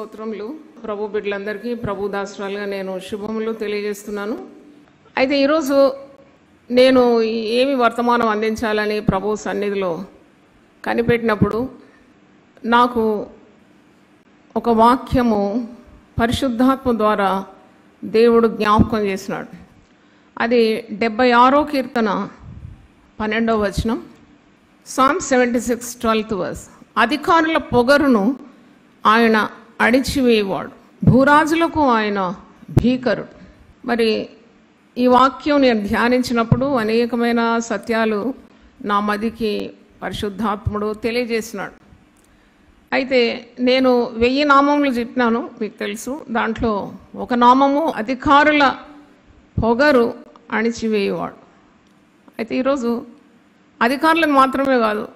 స్తోత్రములు. ప్రభు బిడ్డలందరికీ ప్రభు దాసరాలుగా నేను శుభములు తెలియజేస్తున్నాను. అయితే ఈరోజు నేను ఏమి వర్తమానం అందించాలని ప్రభు సన్నిధిలో కనిపెట్టినప్పుడు నాకు ఒక వాక్యము పరిశుద్ధాత్మ ద్వారా దేవుడు జ్ఞాపకం చేసినాడు. అది 76వ కీర్తన 12వ వచనం, Psalm 76, 12th verse. అధికారుల పొగరును ఆయన అడిచివేయవాడు, భూరాజులకు ఆయన భీకరుడు. మరి ఈ వాక్యం నేను ధ్యానించినప్పుడు అనేకమైన సత్యాలు నా మదికి పరిశుద్ధాత్ముడు తెలియజేసినాడు. అయితే నేను 1000 నామములు చెప్పినాను, మీకు తెలుసు. దాంట్లో ఒక నామము అధికారుల పొగరు అణిచివేయవాడు. అయితే ఈరోజు అధికారులను మాత్రమే కాదు,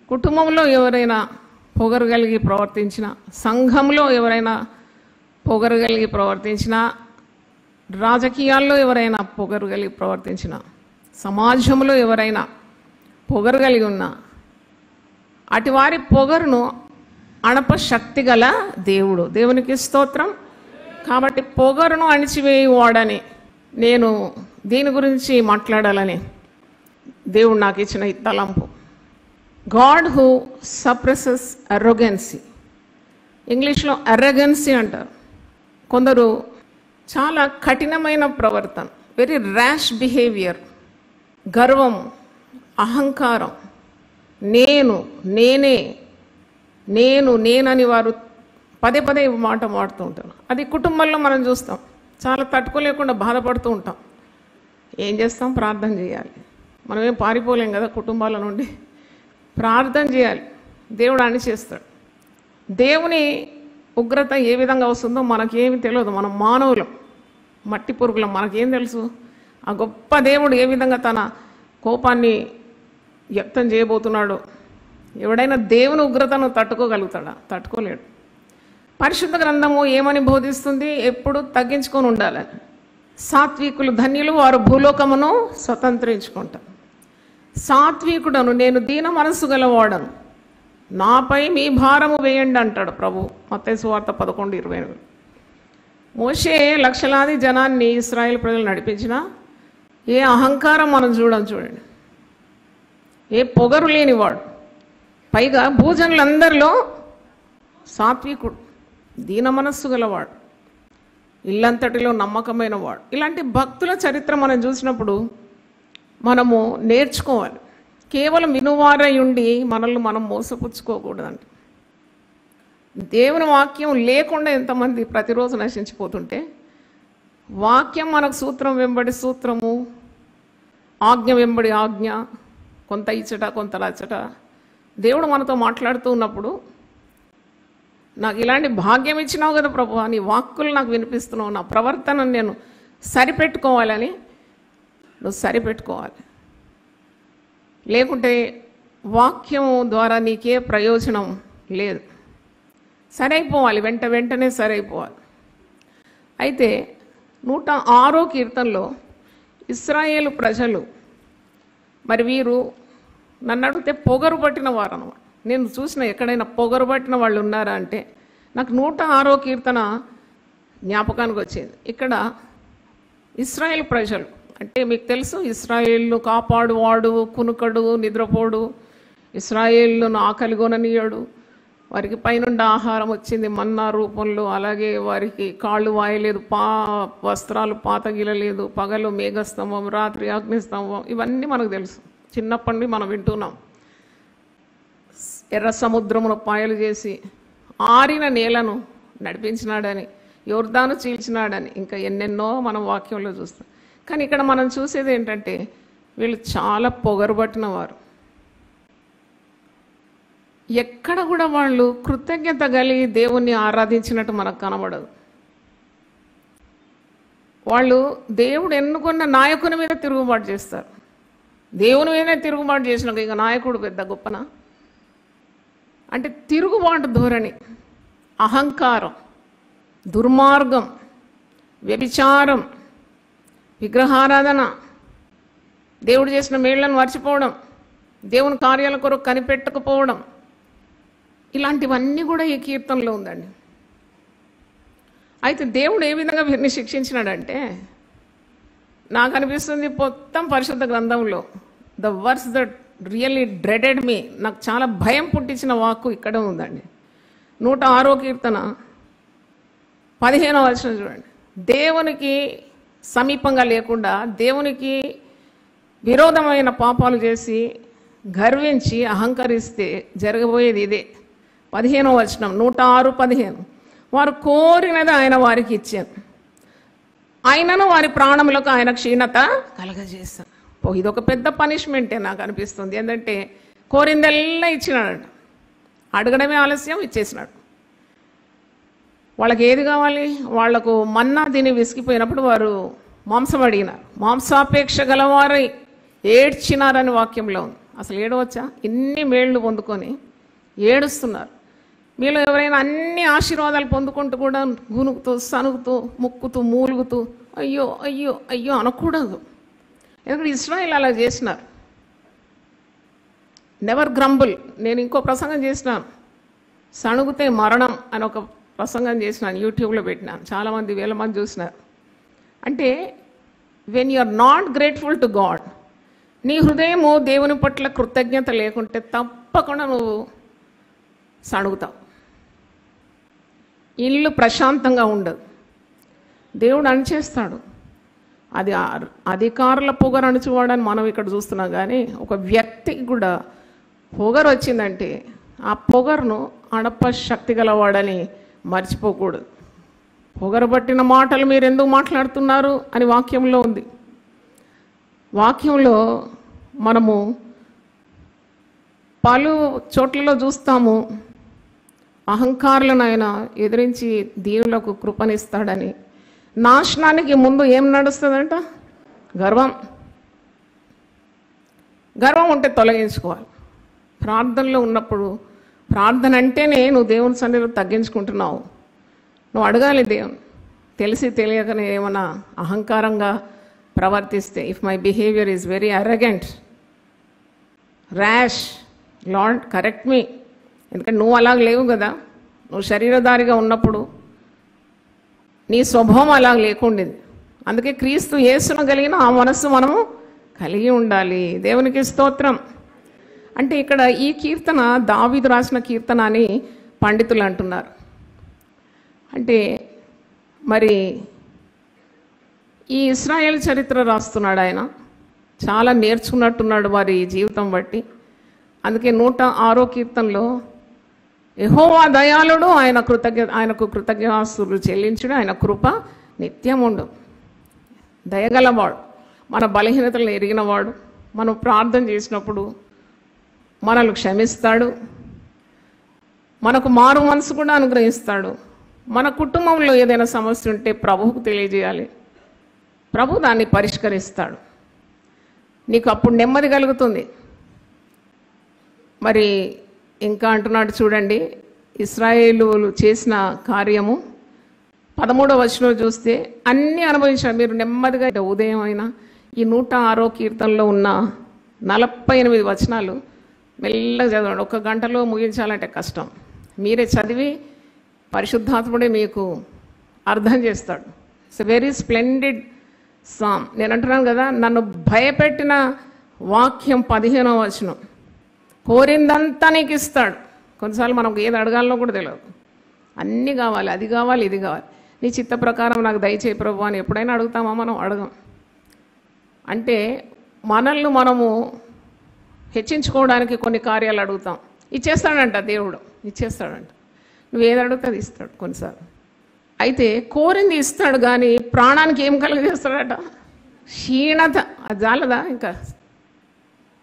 కుటుంబంలో ఎవరైనా పొగరు కలిగి ప్రవర్తించినా, సంఘంలో ఎవరైనా పొగరు కలిగి ప్రవర్తించినా, రాజకీయాల్లో ఎవరైనా పొగరు కలిగి ప్రవర్తించినా, సమాజంలో ఎవరైనా పొగరు కలిగి ఉన్నా, అటు వారి పొగరును అణప శక్తి గల దేవుడు. దేవునికి స్తోత్రం. కాబట్టి పొగరును అణిచివేయవాడని నేను దీని గురించి మాట్లాడాలని దేవుడు నాకు ఇచ్చిన ఈ తలంపు. God who suppresses arrogancy. ఇంగ్లీష్లో అరోగెన్సీ అంటారు. కొందరు చాలా కఠినమైన ప్రవర్తన, వెరీ ర్యాష్ బిహేవియర్, గర్వం, అహంకారం, నేనని వారు పదే పదే మాట మాడుతూ ఉంటారు. అది కుటుంబంలో మనం చూస్తాం. చాలా తట్టుకోలేకుండా బాధపడుతూ ఉంటాం. ఏం చేస్తాం? ప్రార్థన చేయాలి. మనమేం పారిపోలేం కదా కుటుంబాల నుండి. ప్రార్థన చేయాలి, దేవుడు అన్ని చేస్తాడు. దేవుని ఉగ్రత ఏ విధంగా వస్తుందో మనకేమి తెలియదు. మనం మానవులం, మట్టి పురుగులం, మనకేం తెలుసు? ఆ గొప్ప దేవుడు ఏ విధంగా తన కోపాన్ని వ్యక్తం చేయబోతున్నాడో. ఎవడైనా దేవుని ఉగ్రతను తట్టుకోగలుగుతాడా? తట్టుకోలేడు. పరిశుద్ధ గ్రంథము ఏమని బోధిస్తుంది? ఎప్పుడు తగ్గించుకొని ఉండాలని. సాత్వికులు ధన్యులు, వారు భూలోకమును స్వతంత్రించుకుంటారు. సాత్వికుడను, నేను దీన మనస్సు గలవాడను, నాపై మీ భారము వేయండి అంటాడు ప్రభు. మత్తయి సువార్త 11:28. మోషే లక్షలాది జనాన్ని, ఇశ్రాయేల్ ప్రజలు నడిపించిన ఏ అహంకారం మనం చూడండి. ఏ పొగరు లేనివాడు, పైగా భూజనులందరిలో సాత్వికుడు, దీన మనస్సు గలవాడు, ఇల్లంతటిలో నమ్మకమైన వాడు. ఇలాంటి భక్తుల చరిత్ర మనం చూసినప్పుడు మనము నేర్చుకోవాలి. కేవలం వినువారై ఉండి మనల్ని మనం మోసపుచ్చుకోకూడదంట. దేవుని వాక్యం లేకుండా ఎంతమంది ప్రతిరోజు నశించిపోతుంటే, వాక్యం మనకు సూత్రం వెంబడి సూత్రము, ఆజ్ఞ వెంబడి ఆజ్ఞ, కొంత ఇచ్చట కొంత రచ్చట. దేవుడు మనతో మాట్లాడుతూ ఉన్నప్పుడు, నాకు ఇలాంటి భాగ్యం ఇచ్చినావు కదా ప్రభు, నీ వాక్కులు నాకు వినిపిస్తున్నావు, నా ప్రవర్తనను నేను సరిపెట్టుకోవాలని నువ్వు సరిపెట్టుకోవాలి. లేకుంటే వాక్యం ద్వారా నీకే ప్రయోజనం లేదు. సరైపోవాలి, వెంటనే సరైపోవాలి. అయితే 106వ కీర్తనలో ఇశ్రాయేలు ప్రజలు, మరి వీరు నన్ను అడిగితే పొగరు పట్టిన వారు అన్నమాట. నేను చూసిన ఎక్కడైనా పొగరు పట్టిన వాళ్ళు ఉన్నారా అంటే నాకు 106వ కీర్తన జ్ఞాపకానికి వచ్చింది. ఇక్కడ ఇశ్రాయేల్ ప్రజలు అంటే మీకు తెలుసు, ఇశ్రాయేలును కాపాడువాడు, కునుకడు, నిద్రపోడు, ఇశ్రాయేలును ఆకలిగొననీయడు, వారికి పైనుండి ఆహారం వచ్చింది మన్నా రూపంలో, అలాగే వారికి కాళ్ళు వాయలేదు, వస్త్రాలు పాతగిలలేదు, పగలు మేఘస్తంభం, రాత్రి అగ్నిస్తంభం. ఇవన్నీ మనకు తెలుసు, చిన్నప్పటి నుండి మనం వింటున్నాం. ఎర్ర సముద్రమును పాయలు చేసి ఆరిన నేలను నడిపించినాడని, యోర్దాను చీల్చినాడని, ఇంకా ఎన్నెన్నో మనం వాక్యంలో చూస్తాం. కానీ ఇక్కడ మనం చూసేది ఏంటంటే వీళ్ళు చాలా పొగరుబట్టిన వారు. ఎక్కడ కూడా వాళ్ళు కృతజ్ఞత కలిగి దేవుణ్ణి ఆరాధించినట్టు మనకు కనబడదు. వాళ్ళు దేవుడు ఎన్నుకున్న నాయకుని మీద తిరుగుబాటు చేస్తారు. దేవుని మీదనే తిరుగుబాటు చేసినాక ఇక నాయకుడు పెద్ద గొప్పనా? అంటే తిరుగుబాటు ధోరణి, అహంకారం, దుర్మార్గం, వ్యభిచారం, విగ్రహారాధన, దేవుడు చేసిన మేళ్లను మర్చిపోవడం, దేవుని కార్యాల కొరకు కనిపెట్టకపోవడం, ఇలాంటివన్నీ కూడా ఈ కీర్తనలో ఉందండి. అయితే దేవుడు ఏ విధంగా వీరిని శిక్షించినాడంటే, నాకు అనిపిస్తుంది మొత్తం పరిశుద్ధ గ్రంథంలో the verse that really dreaded me, నాకు చాలా భయం పుట్టించిన వాక్కు ఇక్కడ ఉందండి. 106వ కీర్తన 15వ వచనం చూడండి. దేవునికి సమీపంగా లేకుండా దేవునికి విరోధమైన పాపాలు చేసి గర్వించి అహంకరిస్తే జరగబోయేది ఇదే. 15వ వచనం 106:15, వారు కోరినది ఆయన వారికి ఇచ్చాను, ఆయనను వారి ప్రాణములకు ఆయన క్షీణత కలగజేస్తాను. ఇదొక పెద్ద పనిష్మెంటే నాకు అనిపిస్తుంది. ఏంటంటే కోరిందెల్లా ఇచ్చినాడు, అడగడమే ఆలస్యం, ఇచ్చేసినాడు. వాళ్ళకి ఏది కావాలి? వాళ్లకు మన్నా తిని విసిగిపోయినప్పుడు వారు మాంసం అడిగినారు, మాంసాపేక్ష గలవారై ఏడ్చినారని వాక్యంలో ఉంది. అసలు ఏడవచ్చా? ఇన్ని మేళ్లు పొందుకొని ఏడుస్తున్నారు. మీలో ఎవరైనా అన్ని ఆశీర్వాదాలు పొందుకుంటూ కూడా గునుకుతూ సనుగుతూ ముక్కుతూ మూలుగుతూ అయ్యో అయ్యో అయ్యో అనకూడదు. ఎందుకంటే ఇశ్రాయేలు అలా చేసినారు. Never crumble. నేను ఇంకో ప్రసంగం చేసినాను, సణుగుతే మరణం అని ఒక ప్రసంగం చేసినాను, యూట్యూబ్లో పెట్టినాను, చాలామంది వేల మంది చూసినారు. అంటే when you are not grateful to God, నీ హృదయము దేవుని పట్ల కృతజ్ఞత లేకుంటే తప్పకుండా నువ్వు సణుగుతావు, ఇల్లు ప్రశాంతంగా ఉండదు, దేవుడు అణిచేస్తాడు. అది అధికారుల పొగరు అణుచువాడని మనం ఇక్కడ చూస్తున్నాం. కానీ ఒక వ్యక్తికి కూడా పొగరు వచ్చిందంటే ఆ పొగరును అణప శక్తి గలవాడని మర్చిపోకూడదు. పొగరు పట్టిన మాటలు మీరు ఎందుకు మాట్లాడుతున్నారు అని వాక్యంలో ఉంది. వాక్యంలో మనము పలు చోట్లలో చూస్తాము, అహంకారులను ఆయన ఎదిరించి దీనులకు కృపనిస్తాడని. నాశనానికి ముందు ఏం నడుస్తుందంట? గర్వం. గర్వం ఉంటే తొలగించుకోవాలి. ప్రార్థనలో ఉన్నప్పుడు ప్రార్థన అంటేనే నువ్వు దేవుని సన్నిధిలో తగ్గించుకుంటున్నావు. నువ్వు అడగాలి దేవుని, తెలిసి తెలియకనే ఏమన్నా అహంకారంగా ప్రవర్తిస్తే, if my behaviour is very arrogant, rash, Lord correct me. ఎందుకంటే నువ్వు అలాగ లేవు కదా, నువ్వు శరీరధారిగా ఉన్నప్పుడు నీ స్వభావం అలాగ లేకుండేది. అందుకే క్రీస్తు యేసును కలిగిన ఆ మనస్సు మనము కలిగి ఉండాలి. దేవునికి స్తోత్రం. అంటే ఇక్కడ ఈ కీర్తన దావీదు రాసిన కీర్తన అని పండితులు అంటున్నారు. అంటే మరి ఈ ఇశ్రాయేల్ చరిత్ర రాస్తున్నాడు ఆయన, చాలా నేర్చుకున్నట్టున్నాడు వారి జీవితం బట్టి. అందుకే 106వ కీర్తనలో యెహోవా దయాళుడు, ఆయనకు కృతజ్ఞతాస్తుతులు చెల్లించుడు, ఆయన కృప నిత్యముండు. దయగలవాడు, మన బలహీనతలను ఎరిగినవాడు, మనం ప్రార్థన చేసినప్పుడు మనల్ని క్షమిస్తాడు, మనకు మారు మనసు కూడా అనుగ్రహిస్తాడు. మన కుటుంబంలో ఏదైనా సమస్య ఉంటే ప్రభువుకు తెలియజేయాలి, ప్రభు దాన్ని పరిష్కరిస్తాడు. నీకు అప్పుడు నెమ్మది కలుగుతుంది. మరి ఇంకా అంటున్నాడు చూడండి, ఇశ్రాయేలులు చేసిన కార్యము 13వ వచనంలో చూస్తే అన్నీ అనుభవించారు. మీరు నెమ్మదిగా ఉదయం అయినా ఈ 106వ కీర్తనలో ఉన్న 48 వచనాలు మెల్లగా చదవండి. 1 గంటలో ముగించాలంటే కష్టం. మీరే చదివి పరిశుద్ధాత్ముడే మీకు అర్థం చేస్తాడు. It's a very splendid psalm. నేను అంటున్నాను కదా, నన్ను భయపెట్టిన వాక్యం 15వ వచనం. కోరిందంతా నీకు ఇస్తాడు. కొన్నిసార్లు మనకు ఏది అడగాలనో కూడా తెలియదు, అన్నీ కావాలి, అది కావాలి, ఇది కావాలి, నీ చిత్త ప్రకారం నాకు దయచేయి ప్రభు అని ఎప్పుడైనా అడుగుతామా? మనం అడగం. అంటే మనల్ని మనము హెచ్చించుకోవడానికి కొన్ని కార్యాలు అడుగుతాం. ఇచ్చేస్తాడంట దేవుడు, ఇచ్చేస్తాడంట. నువ్వు ఏది అడిగితే అది ఇస్తాడు కొన్నిసార్లు. అయితే కోరింది ఇస్తాడు, కానీ ప్రాణానికి ఏం కలుగజేస్తాడట? క్షీణత. అది జాలదా? ఇంకా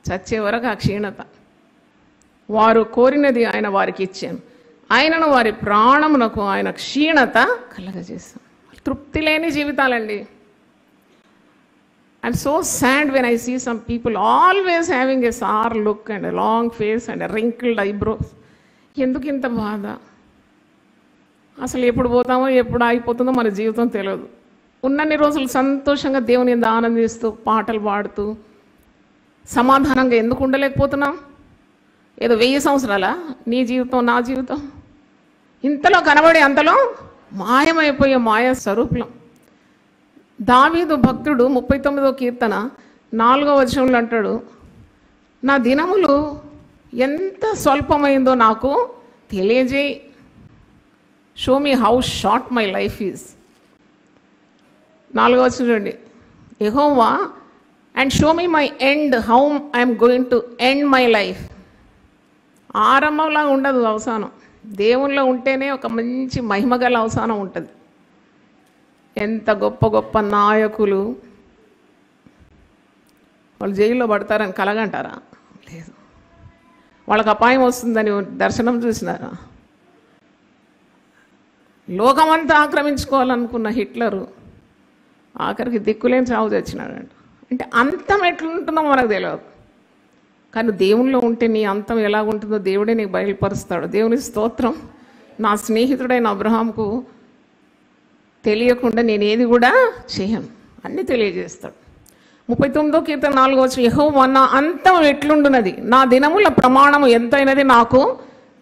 చచ్చే వరకు ఆ క్షీణత. వారు కోరినది ఆయన వారికి ఇచ్చాను, ఆయనను వారి ప్రాణమునకు ఆయన క్షీణత కలగజేస్తాం. తృప్తి లేని జీవితాలండి. I'm so sad when I see some people always having a sour look and a long face and a wrinkled eyebrows. ఎందుకు ఇంత బాధ? అసలు ఎప్పుడు పోతామో ఎప్పుడు ఆగిపోతుందో మన జీవితం తెలియదు. ఉన్నన్ని రోజులు సంతోషంగా దేవుని యందు ఆనందిస్తూ పాటలు పాడుతూ సమాధానంగా ఎందుకు ఉండలేకపోతున్నాం? ఏదో 1000 సంవత్సరాలా నీ జీవితం, నా జీవితం? ఇంతలో కనబడి అంతలో మాయమైపోయే మాయా స్వరూపం. దావీదు భక్తుడు 39వ కీర్తన 4వ వచనంలో అంటాడు, నా దినములు ఎంత స్వల్పమైందో నాకు తెలియజేయి. Show me how short my life is. 4వ వచనం చూడండి, Jehovah and show me my end, how I'm going to end my life. ఆరంభంలా ఉండదు అవసానం. దేవుల్లో ఉంటేనే ఒక మంచి మహిమగల అవసానం ఉంటుంది. ఎంత గొప్ప గొప్ప నాయకులు వాళ్ళు జైల్లో పడతారని కలగంటారా? లేదు. వాళ్ళకి అపాయం వస్తుందని దర్శనం చూసినారా? లోకమంతా ఆక్రమించుకోవాలనుకున్న హిట్లరు ఆఖరికి దిక్కులేని చావు తెచ్చినాడంట. అంటే అంతం ఎట్లుంటుందో మనకు తెలియదు, కానీ దేవునిలో ఉంటే నీ అంతం ఎలాగుంటుందో దేవుడే నీకు బయలుపరుస్తాడు. దేవుని స్తోత్రం. నా స్నేహితుడైన అబ్రహాంకు తెలియకుండా నేను ఏది కూడా చేయను, అన్నీ తెలియజేస్తాడు. 39వ కీర్తన 4వ వచనం, యెహోవా నా అంతం ఎట్లుండునది, నా దినముల ప్రమాణము ఎంతైనది నాకు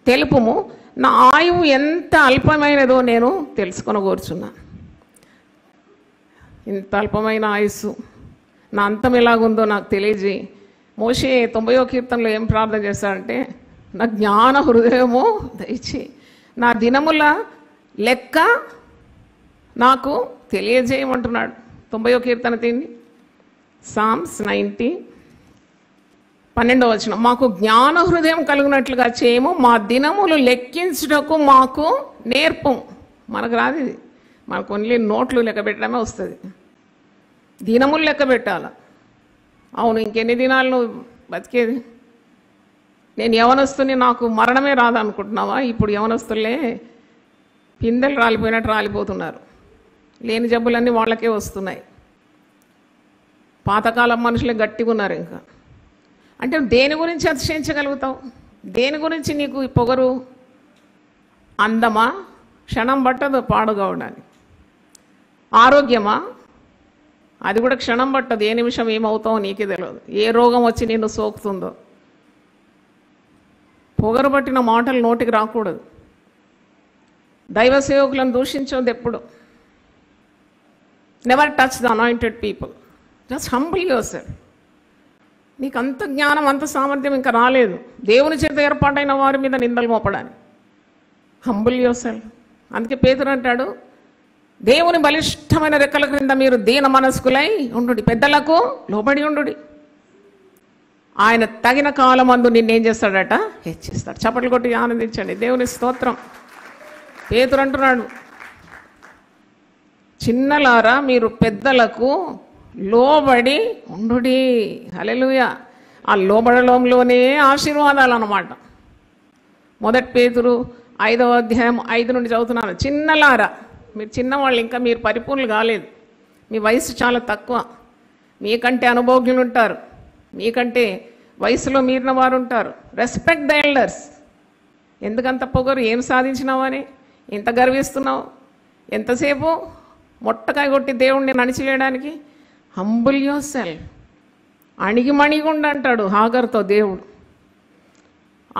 తెలుపుము, నా ఆయువు ఎంత అల్పమైనదో నేను తెలుసుకొనగోరుచున్నాను. ఇంత అల్పమైన ఆయుస్సు, నా అంతం ఎలాగుందో నాకు తెలియజేయి. మోషే 90వ కీర్తనలో ఏం ప్రార్థన చేస్తాడంటే, నా జ్ఞాన హృదయము దయచేయి, నా దినముల లెక్క నాకు తెలియజేయమంటున్నాడు. 90వ కీర్తన తిండి, సామ్స్ 90 12వ వచనం, మాకు జ్ఞాన హృదయం కలుగునట్లుగా చేయము, మా దినములు లెక్కించుటకు మాకు నేర్పు. మనకు రాదు ఇది, మనకు ఓన్లీ నోట్లు లెక్క పెట్టడమే వస్తుంది. దినములు లెక్క పెట్టాల. అవును, ఇంకెన్ని దినాలు నువ్వు బతికేది? నేను యవనస్తుని, నాకు మరణమే రాదనుకుంటున్నావా? ఇప్పుడు యవనస్తులే పిందెలు రాలిపోయినట్టు రాలిపోతున్నారు. లేని జబ్బులన్నీ వాళ్ళకే వస్తున్నాయి. పాతకాలం మనుషులే గట్టిగా ఉన్నారు. ఇంకా అంటే దేని గురించి అతిశయించగలుగుతావు? దేని గురించి నీకు ఈ పొగరు? అందమా? క్షణం పట్టదు పాడుగావడానికి. ఆరోగ్యమా? అది కూడా క్షణం పట్టదు. ఏ నిమిషం ఏమవుతావో నీకే తెలియదు. ఏ రోగం వచ్చి నిన్ను సోకుతుందో. పొగరు పట్టిన మాటలు నోటికి రాకూడదు. దైవ సేవకులను దూషించొద్దు ఎప్పుడు. Never touch the anointed people. Just humble your self. నీకు అంత జ్ఞానం, అంత సామర్థ్యం ఇంకా రాలేదు దేవుని చేత ఏర్పాటైన వారి మీద నిందలు మోపడానికి. Humble your self. అందుకే పేతురు అంటాడు, దేవుని బలిష్టమైన రెక్కల క్రింద మీరు దీన మనస్కులై ఉండు, పెద్దలకు లోబడి ఉండు, ఆయన తగిన కాలమందు నిన్నేం చేస్తాడట? హెచ్చిస్తాడు. చప్పట్లు కొట్టి ఆనందించండి. దేవుని స్తోత్రం. పేతురు అంటున్నాడు, చిన్నలారా మీరు పెద్దలకు లోబడి ఉండు. హల్లెలూయా. ఆ లోబడలోనే ఆశీర్వాదాలు అన్నమాట. 1 పేతురు 5వ అధ్యాయం 5 నుండి చదువుతున్నాను. చిన్నలారా, మీరు చిన్నవాళ్ళు, ఇంకా మీరు పరిపూర్ణులు కాలేదు. మీ వయసు చాలా తక్కువ. మీకంటే అనుభవజ్ఞులు ఉంటారు, మీకంటే వయసులో మీరిన వారు ఉంటారు. Respect the elders. ఎందుకంత పొగరు? ఏం సాధించినావని ఎంత గర్విస్తున్నావు? ఎంతసేపు మొట్టకాయ కొట్టి దేవుణ్ణి నడిచివేయడానికి? Humble yourself. అణిగిమణిగుండు అంటాడు హాగర్తో దేవుడు.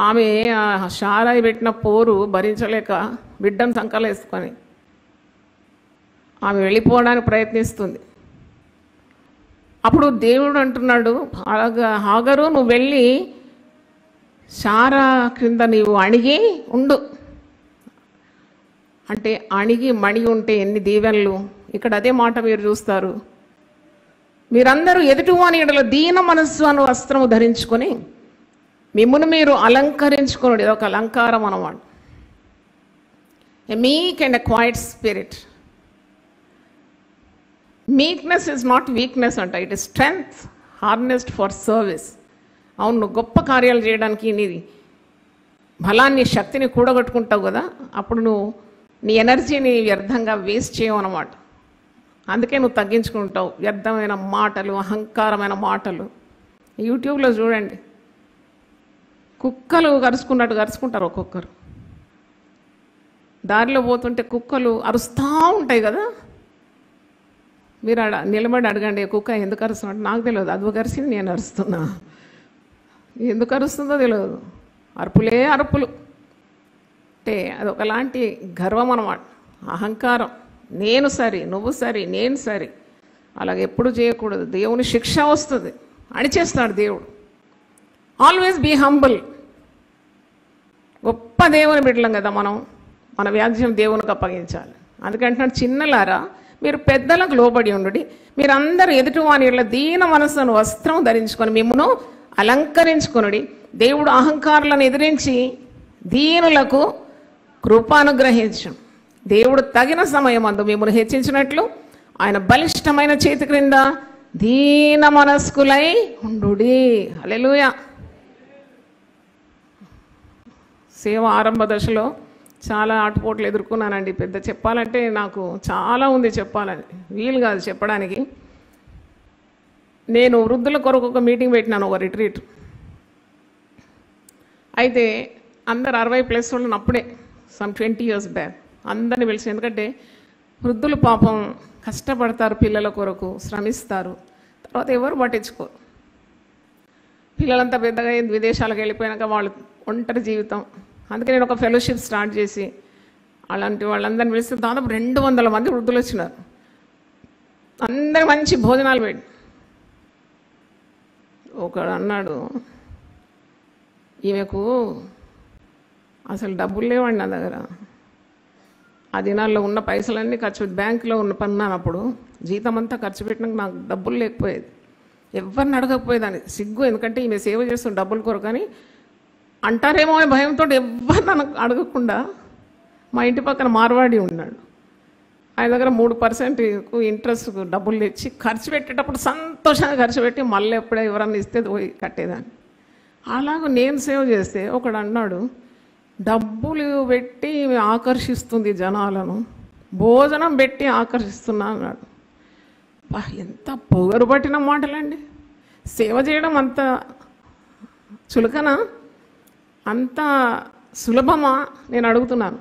ఆమె షారాయి పెట్టిన పోరు భరించలేక బిడ్డను సంకలేసుకొని ఆమె వెళ్ళిపోవడానికి ప్రయత్నిస్తుంది. అప్పుడు దేవుడు అంటున్నాడు, హాగరు నువ్వు వెళ్ళి షారా క్రింద నీవు అణిగి ఉండు. అంటే అణిగి మణిగి ఉంటే ఎన్ని దీవెనలు. ఇక్కడ అదే మాట మీరు చూస్తారు. మీరందరూ ఎదుటివాని ఎడల దీన మనస్సు అను వస్త్రము ధరించుకొని మిమ్మును మీరు అలంకరించుకోండి. ఇది ఒక అలంకారం అన్నమాట. A meek and a quiet spirit. Meekness is not weakness అంట, it is strength harnessed for service. అవును, నువ్వు గొప్ప కార్యాలు చేయడానికి నీ బలాన్ని, శక్తిని కూడగట్టుకుంటావు కదా, అప్పుడు నువ్వు నీ ఎనర్జీని వ్యర్థంగా వేస్ట్ చేయవు అన్నమాట. అందుకే నువ్వు తగ్గించుకుంటావు. వ్యర్థమైన మాటలు, అహంకారమైన మాటలు. యూట్యూబ్లో చూడండి, కుక్కలు కరుచుకున్నట్టు కరుచుకుంటారు ఒక్కొక్కరు. దారిలో పోతుంటే కుక్కలు అరుస్తూ ఉంటాయి కదా. మీరు నిలబడి అడగండి, కుక్క ఎందుకు అరుస్తున్నట్టు. నాకు తెలియదు, అది కరిసింది, నేను అరుస్తున్నా. ఎందుకు అరుస్తుందో తెలియదు. అరుపులే అరుపులు. అంటే అది ఒకలాంటి గర్వం అన్నమాట. అహంకారం, నేను సరి, నువ్వు సరి, నేను సరి, అలాగే ఎప్పుడు చేయకూడదు. దేవుని శిక్ష వస్తుంది, అణిచేస్తాడు దేవుడు. Always be humble. గొప్ప దేవుని బిడ్డలం కదా మనం, మన వ్యాజ్యం దేవునికి అప్పగించాలి. అందుకంటున్నాడు, చిన్నలారా మీరు పెద్దలకు లోబడి ఉండుడి, మీరందరూ ఎదుటివాని ఇళ్ళ దీన మనస్సును వస్త్రం ధరించుకొని మిమ్మును అలంకరించుకొనుడి. దేవుడు అహంకారులను ఎదిరించి దీనులకు కృపానుగ్రహించు. దేవుడు తగిన సమయమందు మిమ్మల్ని హెచ్చించినట్లు ఆయన బలిష్టమైన చేతి క్రింద దీన మనస్కులై ఉండుడి. హల్లెలూయా. సేవ ఆరంభ దశలో చాలా ఆటుపోట్లు ఎదుర్కొన్నానండి. పెద్ద చెప్పాలంటే నాకు చాలా ఉంది చెప్పాలని, వీలు కాదు చెప్పడానికి. నేను వృద్ధుల కొరకు ఒక మీటింగ్ పెట్టినాను, ఒక రిట్రీట్. అయితే అందరు 60+ వాళ్ళని అప్పుడే సమ్ 20 years బ్యాక్ అందరిని పిలిచి, ఎందుకంటే వృద్ధులు పాపం కష్టపడతారు, పిల్లల కొరకు శ్రమిస్తారు, తర్వాత ఎవరు పట్టించుకోరు. పిల్లలంతా పెద్దగా విదేశాలకు వెళ్ళిపోయాక వాళ్ళు ఒంటరి జీవితం. అందుకే నేను ఒక ఫెలోషిప్ స్టార్ట్ చేసి అలాంటి వాళ్ళందరిని పిలిస్తే దాదాపు 200 మంది వృద్ధులు వచ్చినారు. అందరి మంచి భోజనాలు పెట్టి ఒకడు అన్నాడు, ఈమెకు అసలు డబ్బులు లేవండి నా దగ్గర, ఆ దినాల్లో ఉన్న పైసలన్నీ ఖర్చు, బ్యాంకులో ఉన్న పన్నాను, అప్పుడు జీతం అంతా ఖర్చు పెట్టినాక నాకు డబ్బులు లేకపోయేది, ఎవరిని అడగకపోయేదాన్ని, సిగ్గు. ఎందుకంటే ఈమె సేవ చేస్తున్న డబ్బుల కొరకని అంటారేమో అనే భయంతో ఎవరిని అడగకుండా మా ఇంటి పక్కన మార్వాడి ఉన్నాడు. ఆయన దగ్గర 3% ఇంట్రెస్ట్ డబ్బులు తెచ్చి ఖర్చు పెట్టేటప్పుడు సంతోషంగా ఖర్చు పెట్టి మళ్ళీ ఎప్పుడో ఎవరన్నా ఇస్తే పోయి కట్టేదాన్ని. అలాగ నేను సేవ చేస్తే ఒకడు అన్నాడు, డబ్బులు పెట్టి ఆకర్షిస్తుంది జనాలను, భోజనం పెట్టి ఆకర్షిస్తున్నా అన్నాడు. ఎంత పొగరు పట్టిన మాటలండి. సేవ చేయడం అంత చులకనా, అంత సులభమా? నేను అడుగుతున్నాను.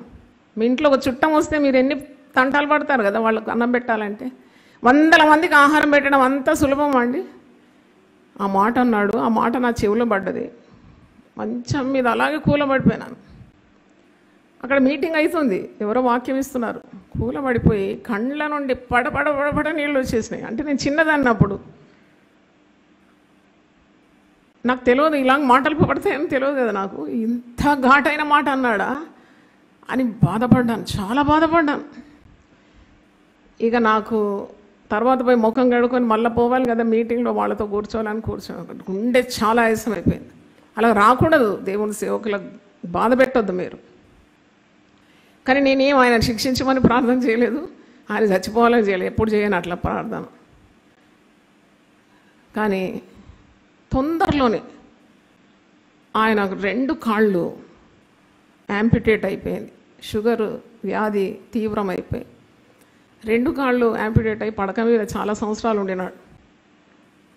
మీ ఇంట్లో ఒక చుట్టం వస్తే మీరు ఎన్ని తంటాలు పడతారు కదా వాళ్ళకు అన్నం పెట్టాలంటే. 100 మందికి ఆహారం పెట్టడం అంత సులభమా అండి? ఆ మాట అన్నాడు. ఆ మాట నా చెవిలో పడ్డది. మంచం మీద అలాగే కూలబడిపోయినాను. అక్కడ మీటింగ్ అవుతుంది, ఎవరో వాక్యం ఇస్తున్నారు, కూలబడిపోయి కండ్ల నుండి పడపడ నీళ్ళు వచ్చేసినాయి. అంటే నేను చిన్నదాన్ని అప్పుడు, నాకు తెలియదు ఇలాగ మాటలు పడతాయని తెలియదు కదా నాకు. ఇంత ఘాటైన మాట అన్నాడా అని బాధపడ్డాను, చాలా బాధపడ్డాను. ఇక నాకు తర్వాత పోయి ముఖం కడుక్కొని మళ్ళీ పోవాలి కదా మీటింగ్లో, వాళ్ళతో కూర్చోవాలని కూర్చోవాలి. గుండె చాలా ఆయాసం అయిపోయింది. అలా రాకూడదు, దేవుని సేవకులకు బాధ పెట్టొద్దు మీరు. కానీ నేనేం ఆయన శిక్షించమని ప్రార్థన చేయలేదు, ఆయన చచ్చిపోవాలని చేయలేదు, ఎప్పుడు చేయను అట్లా ప్రార్థన. కానీ తొందరలోనే ఆయన 2 కాళ్ళు యాంపిటేట్ అయిపోయింది. షుగర్ వ్యాధి తీవ్రమైపోయి 2 కాళ్ళు యాంపిటేట్ అయి పడక మీద చాలా సంవత్సరాలు ఉండినాడు.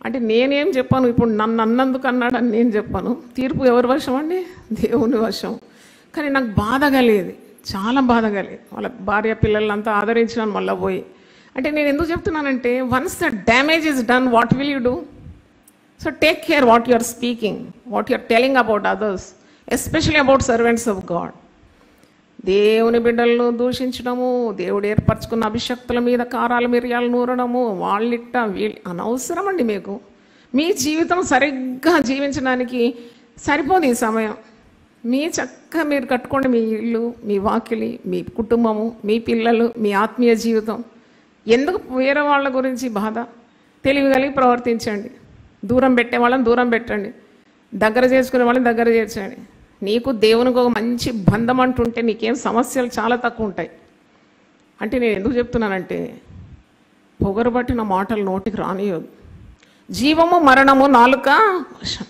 అంటే నేనేం చెప్పాను, ఇప్పుడు నన్ను అన్నందుకు అన్నాడని నేను చెప్పాను. తీర్పు ఎవరి వశం అండి? దేవుని వశం. కానీ నాకు బాధ కలిగేది, చాలా బాధ కలిగేది. వాళ్ళ భార్య పిల్లలంతా ఆదరించినాను మళ్ళీ పోయి. అంటే నేను ఎందుకు చెప్తున్నానంటే, once the damage is done, what will you do? So take care what you are speaking, what you are telling about others, especially about servants of God. దేవుని బిడ్డలను దూషించడము, దేవుడు ఏర్పరచుకున్న అభిషక్తుల మీద కారాలు మిరియాలు నూరడము, వాళ్ళిట్ట వీళ్ళు అనవసరం అండి. మీకు మీ జీవితం సరిగ్గా జీవించడానికి సరిపోదు ఈ సమయం. మీ చక్కగా మీరు కట్టుకోండి మీ ఇల్లు, మీ వాకిలి, మీ కుటుంబము, మీ పిల్లలు, మీ ఆత్మీయ జీవితం. ఎందుకు వేరే వాళ్ళ గురించి బాధ? తెలివి కలిగి ప్రవర్తించండి. దూరం పెట్టే వాళ్ళని దూరం పెట్టండి, దగ్గర చేసుకునే వాళ్ళని దగ్గర చేర్చండి. నీకు దేవునికి ఒక మంచి బంధం అంటుంటే నీకేం సమస్యలు చాలా తక్కువ ఉంటాయి. అంటే నేను ఎందుకు చెప్తున్నానంటే, పొగరబట్టిన మాటలు నోటికి రానియదు. జీవము మరణము నాలుక వశం.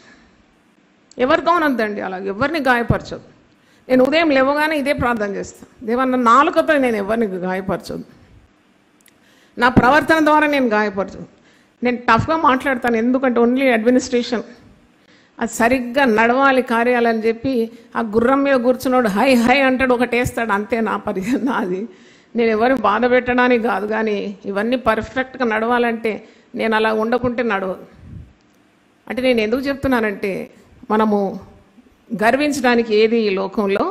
ఎవరితో అనొద్దండి, అలా ఎవరిని గాయపరచదు. నేను ఉదయం లేవగానే ఇదే ప్రార్థన చేస్తాను, దేవన్న నాలుకతో నేను ఎవరిని గాయపరచదు, నా ప్రవర్తన ద్వారా నేను గాయపరచదు. నేను టఫ్గా మాట్లాడతాను, ఎందుకంటే ఓన్లీ అడ్మినిస్ట్రేషన్ అది సరిగ్గా నడవాలి కార్యాలని చెప్పి ఆ గుర్రం మీద కూర్చున్నాడు హై హై అంటాడు, ఒకటి వేస్తాడు, అంతే నా నాది. నేను ఎవరిని బాధ పెట్టడానికి కాదు, కానీ ఇవన్నీ పర్ఫెక్ట్గా నడవాలంటే నేను అలా ఉండకుంటే నడవదు. అంటే నేను ఎందుకు చెప్తున్నానంటే, మనము గర్వించడానికి ఏది ఈ లోకంలో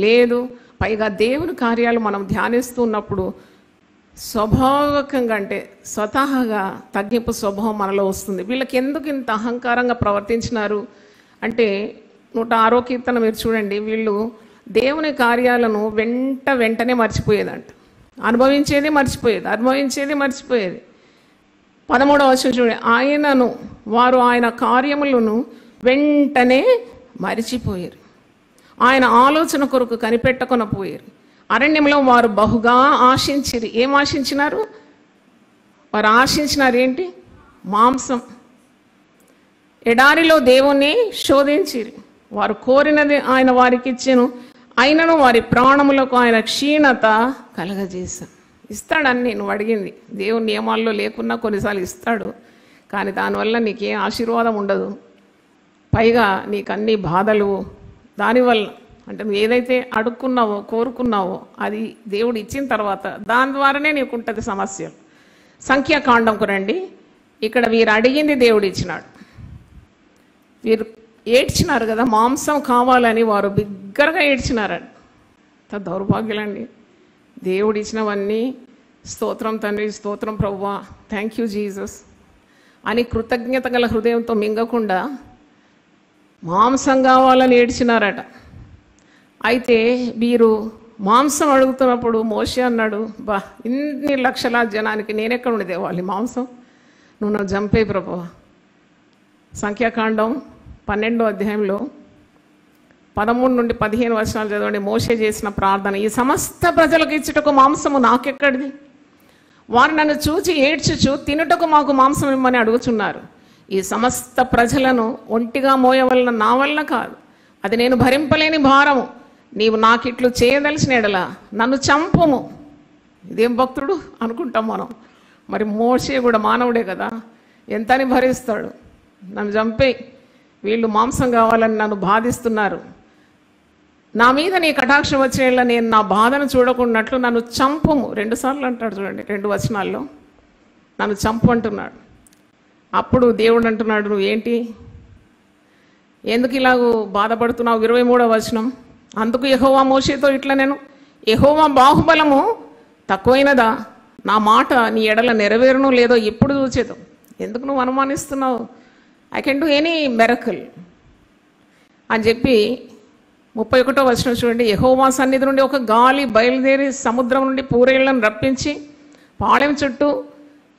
లేదు. పైగా దేవుని కార్యాలు మనం ధ్యానిస్తున్నప్పుడు స్వభావకంగా అంటే స్వతహాగా తగ్గింపు స్వభావం మనలో వస్తుంది. వీళ్ళకి ఎందుకు ఇంత అహంకారంగా ప్రవర్తించినారు అంటే 106వ కీర్తన మీరు చూడండి. వీళ్ళు దేవుని కార్యాలను వెంటనే మర్చిపోయేదంట. అనుభవించేది మర్చిపోయేది. 13వ వచనం చూడండి. వారు ఆయన కార్యములను వెంటనే మరిచిపోయారు. ఆయన ఆలోచన కొరకు కనిపెట్టకొనపోయారు. అరణ్యంలో వారు బహుగా ఆశించిరి. ఏం ఆశించినారు? వారు ఆశించినారు ఏంటి? మాంసం. ఎడారిలో దేవుణ్ణి శోధించిరి. వారు కోరినది ఆయన వారికి ఇచ్చెను, అయినను వారి ప్రాణములకు ఆయన క్షీణత కలగజేశాను. ఇస్తాడని నువ్వు అడిగింది. దేవుని నియమాల్లో లేకున్నా కొన్నిసార్లు ఇస్తాడు, కానీ దానివల్ల నీకేం ఆశీర్వాదం ఉండదు. పైగా నీకు అన్ని బాధలు. దానివల్ల అంటే నువ్వు ఏదైతే అడుక్కున్నావో కోరుకున్నావో అది దేవుడు ఇచ్చిన తర్వాత దాని ద్వారానే నీకు ఉంటుంది సమస్యలు. సంఖ్యాకాండంకు రండి. ఇక్కడ వీరు అడిగింది దేవుడు ఇచ్చినాడు. వీరు ఏడ్చినారు కదా, మాంసం కావాలని వారు బిగ్గరగా ఏడ్చినారండి. దౌర్భాగ్యులండి. దేవుడు ఇచ్చినవన్నీ స్తోత్రం తండ్రి, స్తోత్రం ప్రభువా, థ్యాంక్ యూ జీసస్ అని కృతజ్ఞత గల హృదయంతో మింగకుండా మాంసం కావాలని ఏడ్చినారట. అయితే వీరు మాంసం అడుగుతున్నప్పుడు మోషే అన్నాడు, బా ఇన్ని లక్షల జనానికి నేనెక్కడ ఉండి తేవాలి మాంసం? నువ్వు నాకు చంపే ప్రభువా. సంఖ్యాకాండం 12వ అధ్యాయంలో 13 నుండి 15 వచనాలు చదవండి. మోషే చేసిన ప్రార్థన, ఈ సమస్త ప్రజలకు ఇచ్చుటకు మాంసము నాకెక్కడిది? వారు నన్ను చూచి ఏడ్చుచు తినుటకు మాకు మాంసం ఇమ్మని అడుగుచున్నారు. ఈ సమస్త ప్రజలను ఒంటిగా మోయవలన నా వల్ల కాదు, అది నేను భరింపలేని భారము. నీవు నాకిట్లు చేయదలిసిన ఎడల నన్ను చంపుము. ఇదేం భక్తుడు అనుకుంటాం మనం. మరి మోషే కూడా మానవుడే కదా, ఎంతని భరిస్తాడు? నన్ను చంపే, వీళ్ళు మాంసం కావాలని నన్ను బాధిస్తున్నారు, నా మీద నీ కటాక్షం వచ్చేలా నేను నా బాధను చూడకున్నట్లు నన్ను చంపుము. 2 సార్లు అంటాడు చూడండి, 2 వచనాల్లో నన్ను చంపు అంటున్నాడు. అప్పుడు దేవుడు అంటున్నాడు, నువ్వు ఏంటి, ఎందుకు ఇలాగూ బాధపడుతున్నావు? 23వ వచనం. అందుకు యెహోవా మోషేతో ఇట్లా నేను, యెహోవా బాహుబలము తక్కువైనదా? నా మాట నీ ఎడల నెరవేరును లేదో ఎప్పుడు చూచేదు. ఎందుకు నువ్వు అనుమానిస్తున్నావు? I can do any miracle అని చెప్పి 31వ వచనం చూడండి. యెహోవా సన్నిధి నుండి ఒక గాలి బయలుదేరి సముద్రం నుండి పూరేళ్లను రప్పించి పాళెం చుట్టూ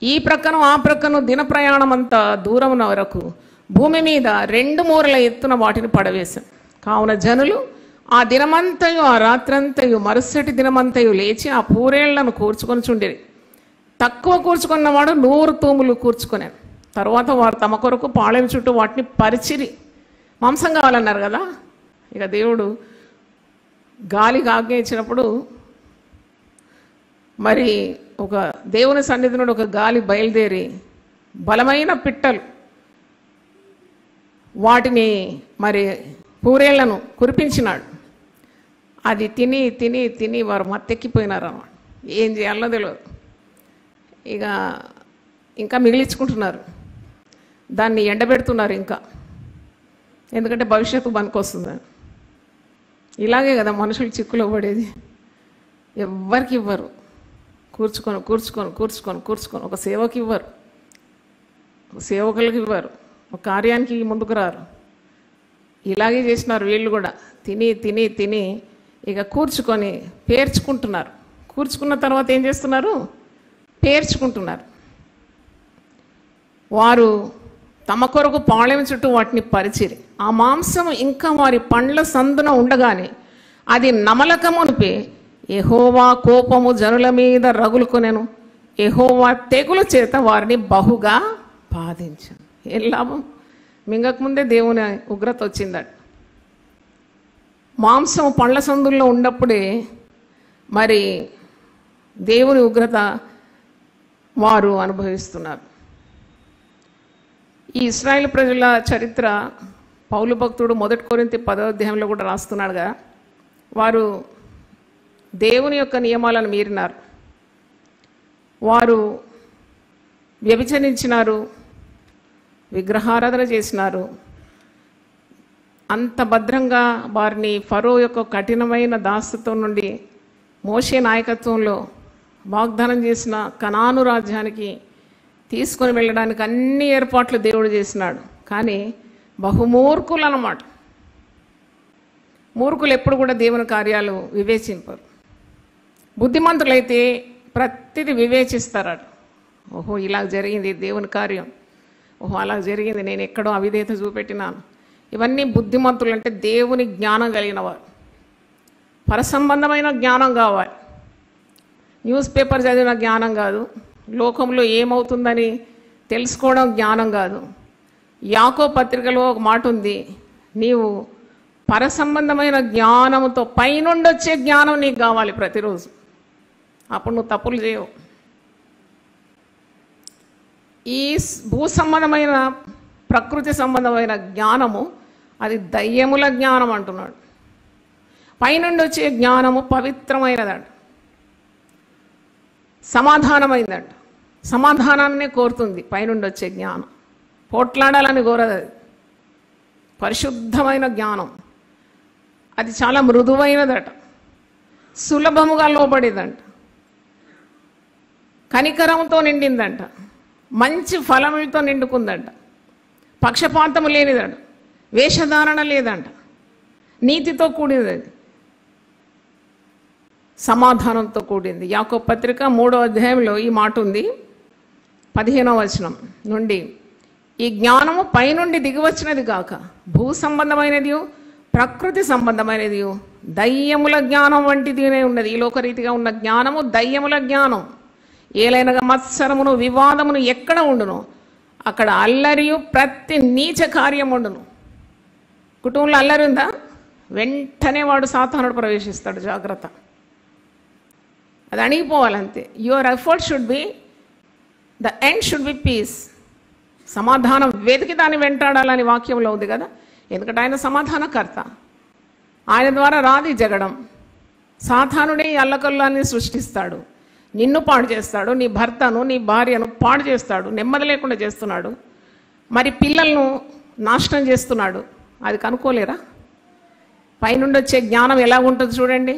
ఈ ప్రక్కను ఆ ప్రక్కను దిన ప్రయాణం అంతా దూరమున వరకు భూమి మీద 2 మూరల ఎత్తున వాటిని పడవేశాం. కావున జనులు ఆ దినమంతయు ఆ రాత్రంతయు మరుసటి దినమంతయు లేచి ఆ పూరేళ్లను కూర్చుకొని చుండిరి. తక్కువ కూర్చుకున్నవాడు 100 తూములు కూర్చుకున్నాను. తర్వాత వారు తమ కొరకు పాళెం చుట్టూ వాటిని పరిచిరి. మాంసం కావాలన్నారు కదా. ఇక దేవుడు గాలికి ఆజ్ఞ ఇచ్చినప్పుడు మరి ఒక దేవుని సన్నిధి నుండి ఒక గాలి బయలుదేరి బలమైన పిట్టలు వాటిని మరి పూరేళ్లను కురిపించినాడు. అది తిని తిని తిని వారు మత్తెక్కిపోయినారు అన్నమాట. ఏం చేయాలో తెలియదు. ఇక ఇంకా మిగిలించుకుంటున్నారు, దాన్ని ఎండబెడుతున్నారు ఇంకా, ఎందుకంటే భవిష్యత్తు పనికొస్తుందని. ఇలాగే కదా మనుషులు చిక్కులో పడేది. ఎవ్వరికి ఇవ్వరు, కూర్చుకొని కూర్చుకొని కూర్చుకొని కూర్చుకొని. ఒక సేవకి ఇవ్వరు, ఒక సేవకులకి ఇవ్వరు, ఒక కార్యానికి ముందుకు రారు. ఇలాగే చేసినారు వీళ్ళు కూడా. తిని తిని తిని ఇక కూర్చుకొని పేర్చుకుంటున్నారు. కూర్చుకున్న తర్వాత ఏం చేస్తున్నారు? పేర్చుకుంటున్నారు. వారు తమ కొరకు పాళెం చుట్టూ వాటిని పరిచిరి. ఆ మాంసం ఇంకా వారి పండ్ల సందున ఉండగానే అది నమలకమునిపే యెహోవా కోపము జనుల మీద రగులుకొనెను. యెహోవా తెగులు చేత వారిని బహుగా బాధించాను. ఏం లాభం? మింగకముందే దేవుని ఉగ్రత వచ్చిందట. మాంసం పండ్ల సందుల్లో ఉన్నప్పుడే మరి దేవుని ఉగ్రత వారు అనుభవిస్తున్నారు. ఈ ఇశ్రాయేలు ప్రజల చరిత్ర పౌలు భక్తుడు 1 కొరింథీ 10వ అధ్యాయంలో కూడా రాస్తున్నాడుగా. వారు దేవుని యొక్క నియమాలను మీరినారు, వారు వ్యభిచరించినారు, విగ్రహారాధన చేసినారు, అంత భద్రంగా వారిని ఫరో యొక్క కఠినమైన దాస్యత్వం నుండి మోషే నాయకత్వంలో వాగ్దానం చేసిన కనాను రాజ్యానికి తీసుకొని వెళ్ళడానికి అన్ని ఏర్పాట్లు దేవుడు చేసినాడు. కానీ బహుమూర్ఖులు అన్నమాట. మూర్ఖులు ఎప్పుడు కూడా దేవుని కార్యాలు వివేచింపరు. బుద్ధిమంతులైతే ప్రతిదీ వివేచిస్తారట. ఓహో ఇలా జరిగింది దేవుని కార్యం, ఓహో అలా జరిగింది, నేను ఎక్కడో అవిధేయత చూపెట్టినాను. ఇవన్నీ బుద్ధిమంతులు అంటే దేవుని జ్ఞానం కలిగిన వారు. పరసంబంధమైన జ్ఞానం కావాలి. న్యూస్ పేపర్ చదివిన జ్ఞానం కాదు, లోకంలో ఏమవుతుందని తెలుసుకోవడం జ్ఞానం కాదు. యాకోబు పత్రికలో ఒక మాట ఉంది, నీవు పరసంబంధమైన జ్ఞానంతో పైనుండి వచ్చే జ్ఞానం నీకు కావాలి ప్రతిరోజు. అప్పుడు నువ్వు తప్పులు చేయవు. ఈ భూ సంబంధమైన ప్రకృతి సంబంధమైన జ్ఞానము అది దయ్యముల జ్ఞానం అంటున్నాడు. పైనుండి వచ్చే జ్ఞానము పవిత్రమైనదంట, సమాధానమైందంట. సమాధానాన్నే కోరుతుంది పైనుండి వచ్చే జ్ఞానం. పోట్లాడాలని కోరదు. అది పరిశుద్ధమైన జ్ఞానం. అది చాలా మృదువైనదట, సులభముగా లోబడేదంట, కనికరంతో నిండిందంట, మంచి ఫలములతో నిండుకుందంట, పక్షపాతము లేనిదంట, వేషధారణ లేదంట, నీతితో కూడినది, సమాధానంతో కూడింది. యాకోబు పత్రిక 3వ అధ్యాయంలో ఈ మాట ఉంది, 15వ వచనం నుండి, ఈ జ్ఞానము పైనుండి దిగివచ్చినది కాక భూ సంబంధమైనది ప్రకృతి సంబంధమైనది దయ్యముల జ్ఞానం వంటిదినే ఉన్నది. ఈ లోకరీతిగా ఉన్న జ్ఞానము దయ్యముల జ్ఞానం. ఏలైనగా మత్సరమును వివాదమును ఎక్కడ ఉండును అక్కడ అల్లరియు ప్రతి నీచ కార్యం ఉండును. కుటుంబంలో అల్లరి ఉందా, వెంటనే వాడు సాతానుడు ప్రవేశిస్తాడు. జాగ్రత్త, అది అణిగిపోవాలంతే. Your effort should be, the end should be peace. సమాధానం వెతికి దాన్ని వెంటాడాలని వాక్యంలో ఉంది కదా. ఎందుకంటే ఆయన సమాధానకర్త, ఆయన ద్వారా రాది జగడం. సాతానుడే అల్లకల్లాన్ని సృష్టిస్తాడు, నిన్ను పాడు చేస్తాడు, నీ భర్తను నీ భార్యను పాడు చేస్తాడు, నెమ్మది లేకుండా చేస్తున్నాడు, మరి పిల్లలను నాశనం చేస్తున్నాడు. అది కనుక్కోలేరా? పైనుండి వచ్చే జ్ఞానం ఎలా ఉంటుంది చూడండి.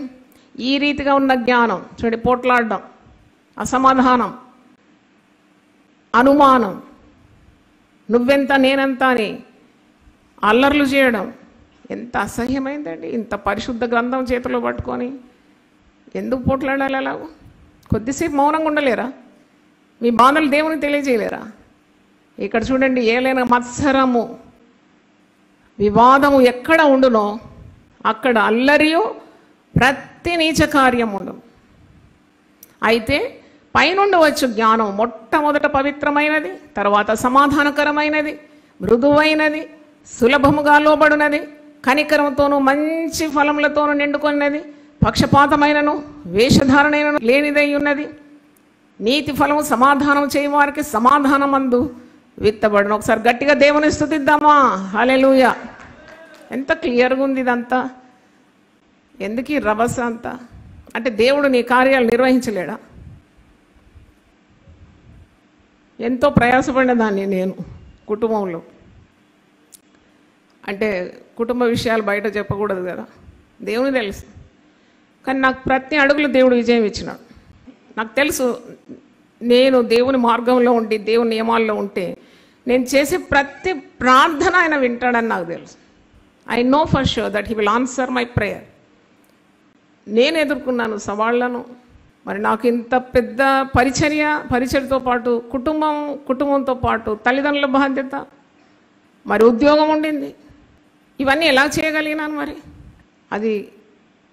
ఈ రీతిగా ఉన్న జ్ఞానం చూడండి, పోట్లాడడం, అసమాధానం, అనుమానం, నువ్వెంత నేనెంత అని అల్లర్లు చేయడం ఎంత అసహ్యమైందండి. ఇంత పరిశుద్ధ గ్రంథం చేతిలో పట్టుకొని ఎందుకు పోట్లాడాలి? అలాగూ కొద్దిసేపు మౌనంగా ఉండలేరా? మీ బాధలు దేవునికి తెలియజేయలేరా? ఇక్కడ చూడండి, ఏలైన మత్సరము వివాదము ఎక్కడ ఉండునో అక్కడ అల్లరియు ప్రతి నీచ కార్యం ఉండు. అయితే పైనుండి వచ్చు జ్ఞానం మొట్టమొదట పవిత్రమైనది, తర్వాత సమాధానకరమైనది, మృదువైనది, సులభముగా లోబడినది, కనికరంతోనూ మంచి ఫలములతోనూ నిండుకున్నది, పక్షపాతమైనను వేషధారణైనను లేనిదై ఉన్నది. నీతి ఫలము సమాధానం చేయవారికి సమాధానమందు విత్తబడును. ఒకసారి గట్టిగా దేవుని స్తుతిద్దామా? హల్లెలూయా. ఎంత క్లియర్గా ఉంది ఇదంతా. ఎందుకు ఈ రభస అంతా? అంటే దేవుడు నీ కార్యాలు నిర్వహించలేడా? ఎంతో ప్రయాసపడిన దాన్ని నేను కుటుంబంలో. అంటే కుటుంబ విషయాలు బయట చెప్పకూడదు కదా, దేవుని తెలుసు. కానీ నాకు ప్రతి అడుగులో దేవుడు విజయం ఇచ్చినాడు. నాకు తెలుసు, నేను దేవుని మార్గంలో ఉండి దేవుని నియమాల్లో ఉంటే నేను చేసే ప్రతి ప్రార్థన ఆయన వింటాడని నాకు తెలుసు. I know for sure that he will answer my prayer. నేను ఎదుర్కొన్నాను సవాళ్లను. నాకు ఇంత పెద్ద పరిచర్యతో పాటు కుటుంబంతో పాటు తల్లిదండ్రుల బాధ్యత, మరి ఉద్యోగం ఉండింది. ఇవన్నీ ఎలా చేయగలిగినాను? మరి అది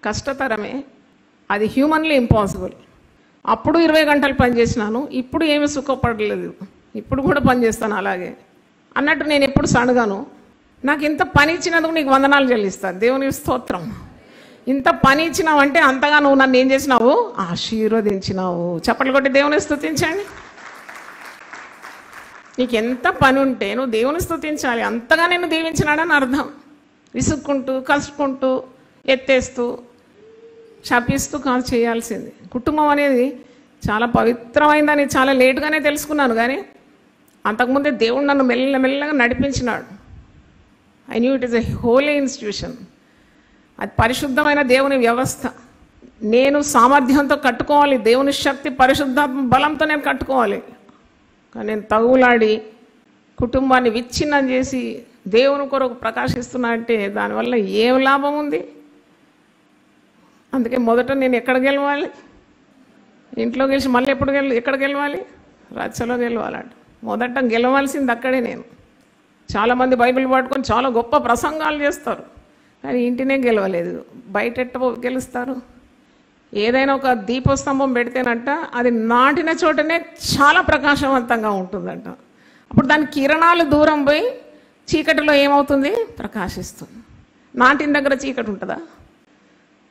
కష్టతరమే, అది హ్యూమన్లీ ఇంపాసిబుల్. అప్పుడు 20 గంటలు పనిచేసినాను, ఇప్పుడు ఏమీ సుఖపడలేదు, ఇప్పుడు కూడా పనిచేస్తాను అలాగే అన్నట్టు. నేను ఎప్పుడు సణగాను. నాకు ఇంత పని ఇచ్చినందుకు నీకు వందనాలు చెల్లిస్తాను, దేవుని స్తోత్రం. ఇంత పని ఇచ్చినావంటే అంతగా నువ్వు నన్ను ఏం చేసినావు? ఆశీర్వదించినావు. చప్పట్లు కొట్టి దేవుని స్తుతించండి. నీకు ఎంత పని ఉంటే నువ్వు దేవుని స్తుతించాలి. అంతగా నేను దీవించినాడని అర్థం. విసుక్కుంటూ కలుసుకుంటూ ఎత్తేస్తూ శపిస్తూ కాదు చేయాల్సింది. కుటుంబం అనేది చాలా పవిత్రమైందని చాలా లేటుగానే తెలుసుకున్నాను. కానీ అంతకుముందే దేవుడు నన్ను మెల్లమెల్లగా నడిపించినాడు. I knew it is a holy institution. అది పరిశుద్ధమైన దేవుని వ్యవస్థ. నేను సామర్థ్యంతో కట్టుకోవాలి, దేవుని శక్తి పరిశుద్ధాత్మ బలంతో నేను కట్టుకోవాలి. కానీ నేను తగులాడి కుటుంబాన్ని విచ్ఛిన్నం చేసి దేవుని కొరకు ప్రకాశిస్తున్నా అంటే దానివల్ల ఏం లాభం ఉంది? అందుకే మొదట నేను ఎక్కడ గెలవాలి? ఇంట్లో గెలిచి మళ్ళీ ఎక్కడ గెలవాలి? రచ్చలో గెలవాలంట. మొదట గెలవాల్సింది అక్కడే. నేను చాలామంది బైబిల్ పట్టుకొని చాలా గొప్ప ప్రసంగాలు చేస్తారు, కానీ ఇంటినే గెలవలేదు. బయట ఎట్ట గెలుస్తారు? ఏదైనా ఒక దీపస్తంభం పెడితేనంట అది నాటిన చోటనే చాలా ప్రకాశవంతంగా ఉంటుందంట. అప్పుడు దాని కిరణాలు దూరం పోయి చీకటిలో ఏమవుతుంది? ప్రకాశిస్తుంది. నాటిన దగ్గర చీకటి ఉంటుందా?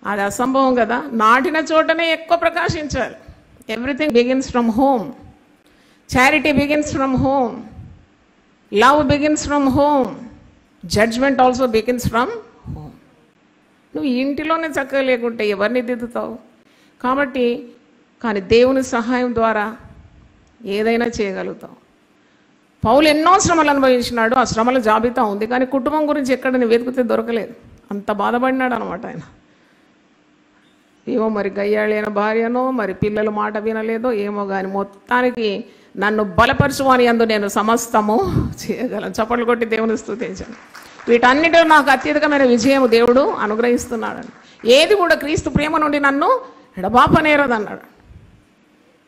అది అసంభవం కదా. నాటిన చోటనే ఎక్కువ ప్రకాశించాలి. Everything begins from home. Charity begins from home. Love begins from home. Judgment also begins from home. నువ్వు ఇంటిలోనే చక్కగా లేకుంటే ఎవరిని దిద్దుతావు? కాబట్టి కానీ దేవుని సహాయం ద్వారా ఏదైనా చేయగలుగుతావు. పౌలు ఎన్నో శ్రమలు అనుభవించినాడు, ఆ శ్రమల జాబితా ఉంది, కానీ కుటుంబం గురించి ఎక్కడ వెతికితే దొరకలేదు. అంత బాధపడినాడు అనమాట ఆయన. ఏమో మరి గయ్యాళైన భార్యనో మరి పిల్లల మాట వినలేదో ఏమో, కానీ మొత్తానికి నన్ను బలపరచువాని యందు నేను సమస్తము చేయగలను. చప్పట్లు కొట్టి దేవుని స్తుతించాను. వీటన్నిటిలో నాకు అత్యధికమైన విజయం దేవుడు అనుగ్రహిస్తున్నాడు. ఏది కూడా క్రీస్తు ప్రేమ నుండి నన్ను ఎడబాపనేరదన్నాడు.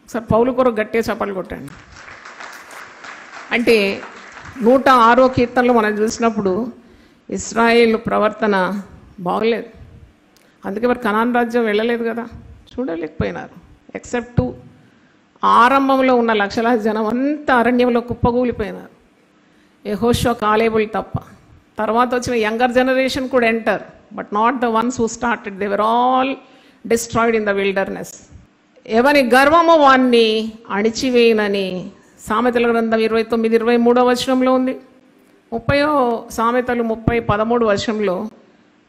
ఒకసారి పౌలు కొరకు గట్టిగా చప్పట్లు కొట్టండి. అంటే 106వ కీర్తనలో మనం చూసినప్పుడు ఇశ్రాయేలు ప్రవర్తన బాగలేదు. అందుకే మరి కనాన్ రాజ్యం వెళ్ళలేదు కదా, చూడలేకపోయినారు. ఎక్సెప్ట్ 2 ఆరంభంలో ఉన్న లక్షలాది జనం అంతా అరణ్యంలో కుప్పగూలిపోయినారు. యెహోషువ కాలేబుల్ తప్ప. తర్వాత వచ్చిన యంగర్ జనరేషన్ కూడా enter, but not the ones who started. They were all destroyed in the wilderness. ఎవని గర్వము వాణ్ణి అణిచివేయనని సామెతల గ్రంథం 29-23 వచనంలో ఉంది. 30 సామెతలు 30-13 వచనంలో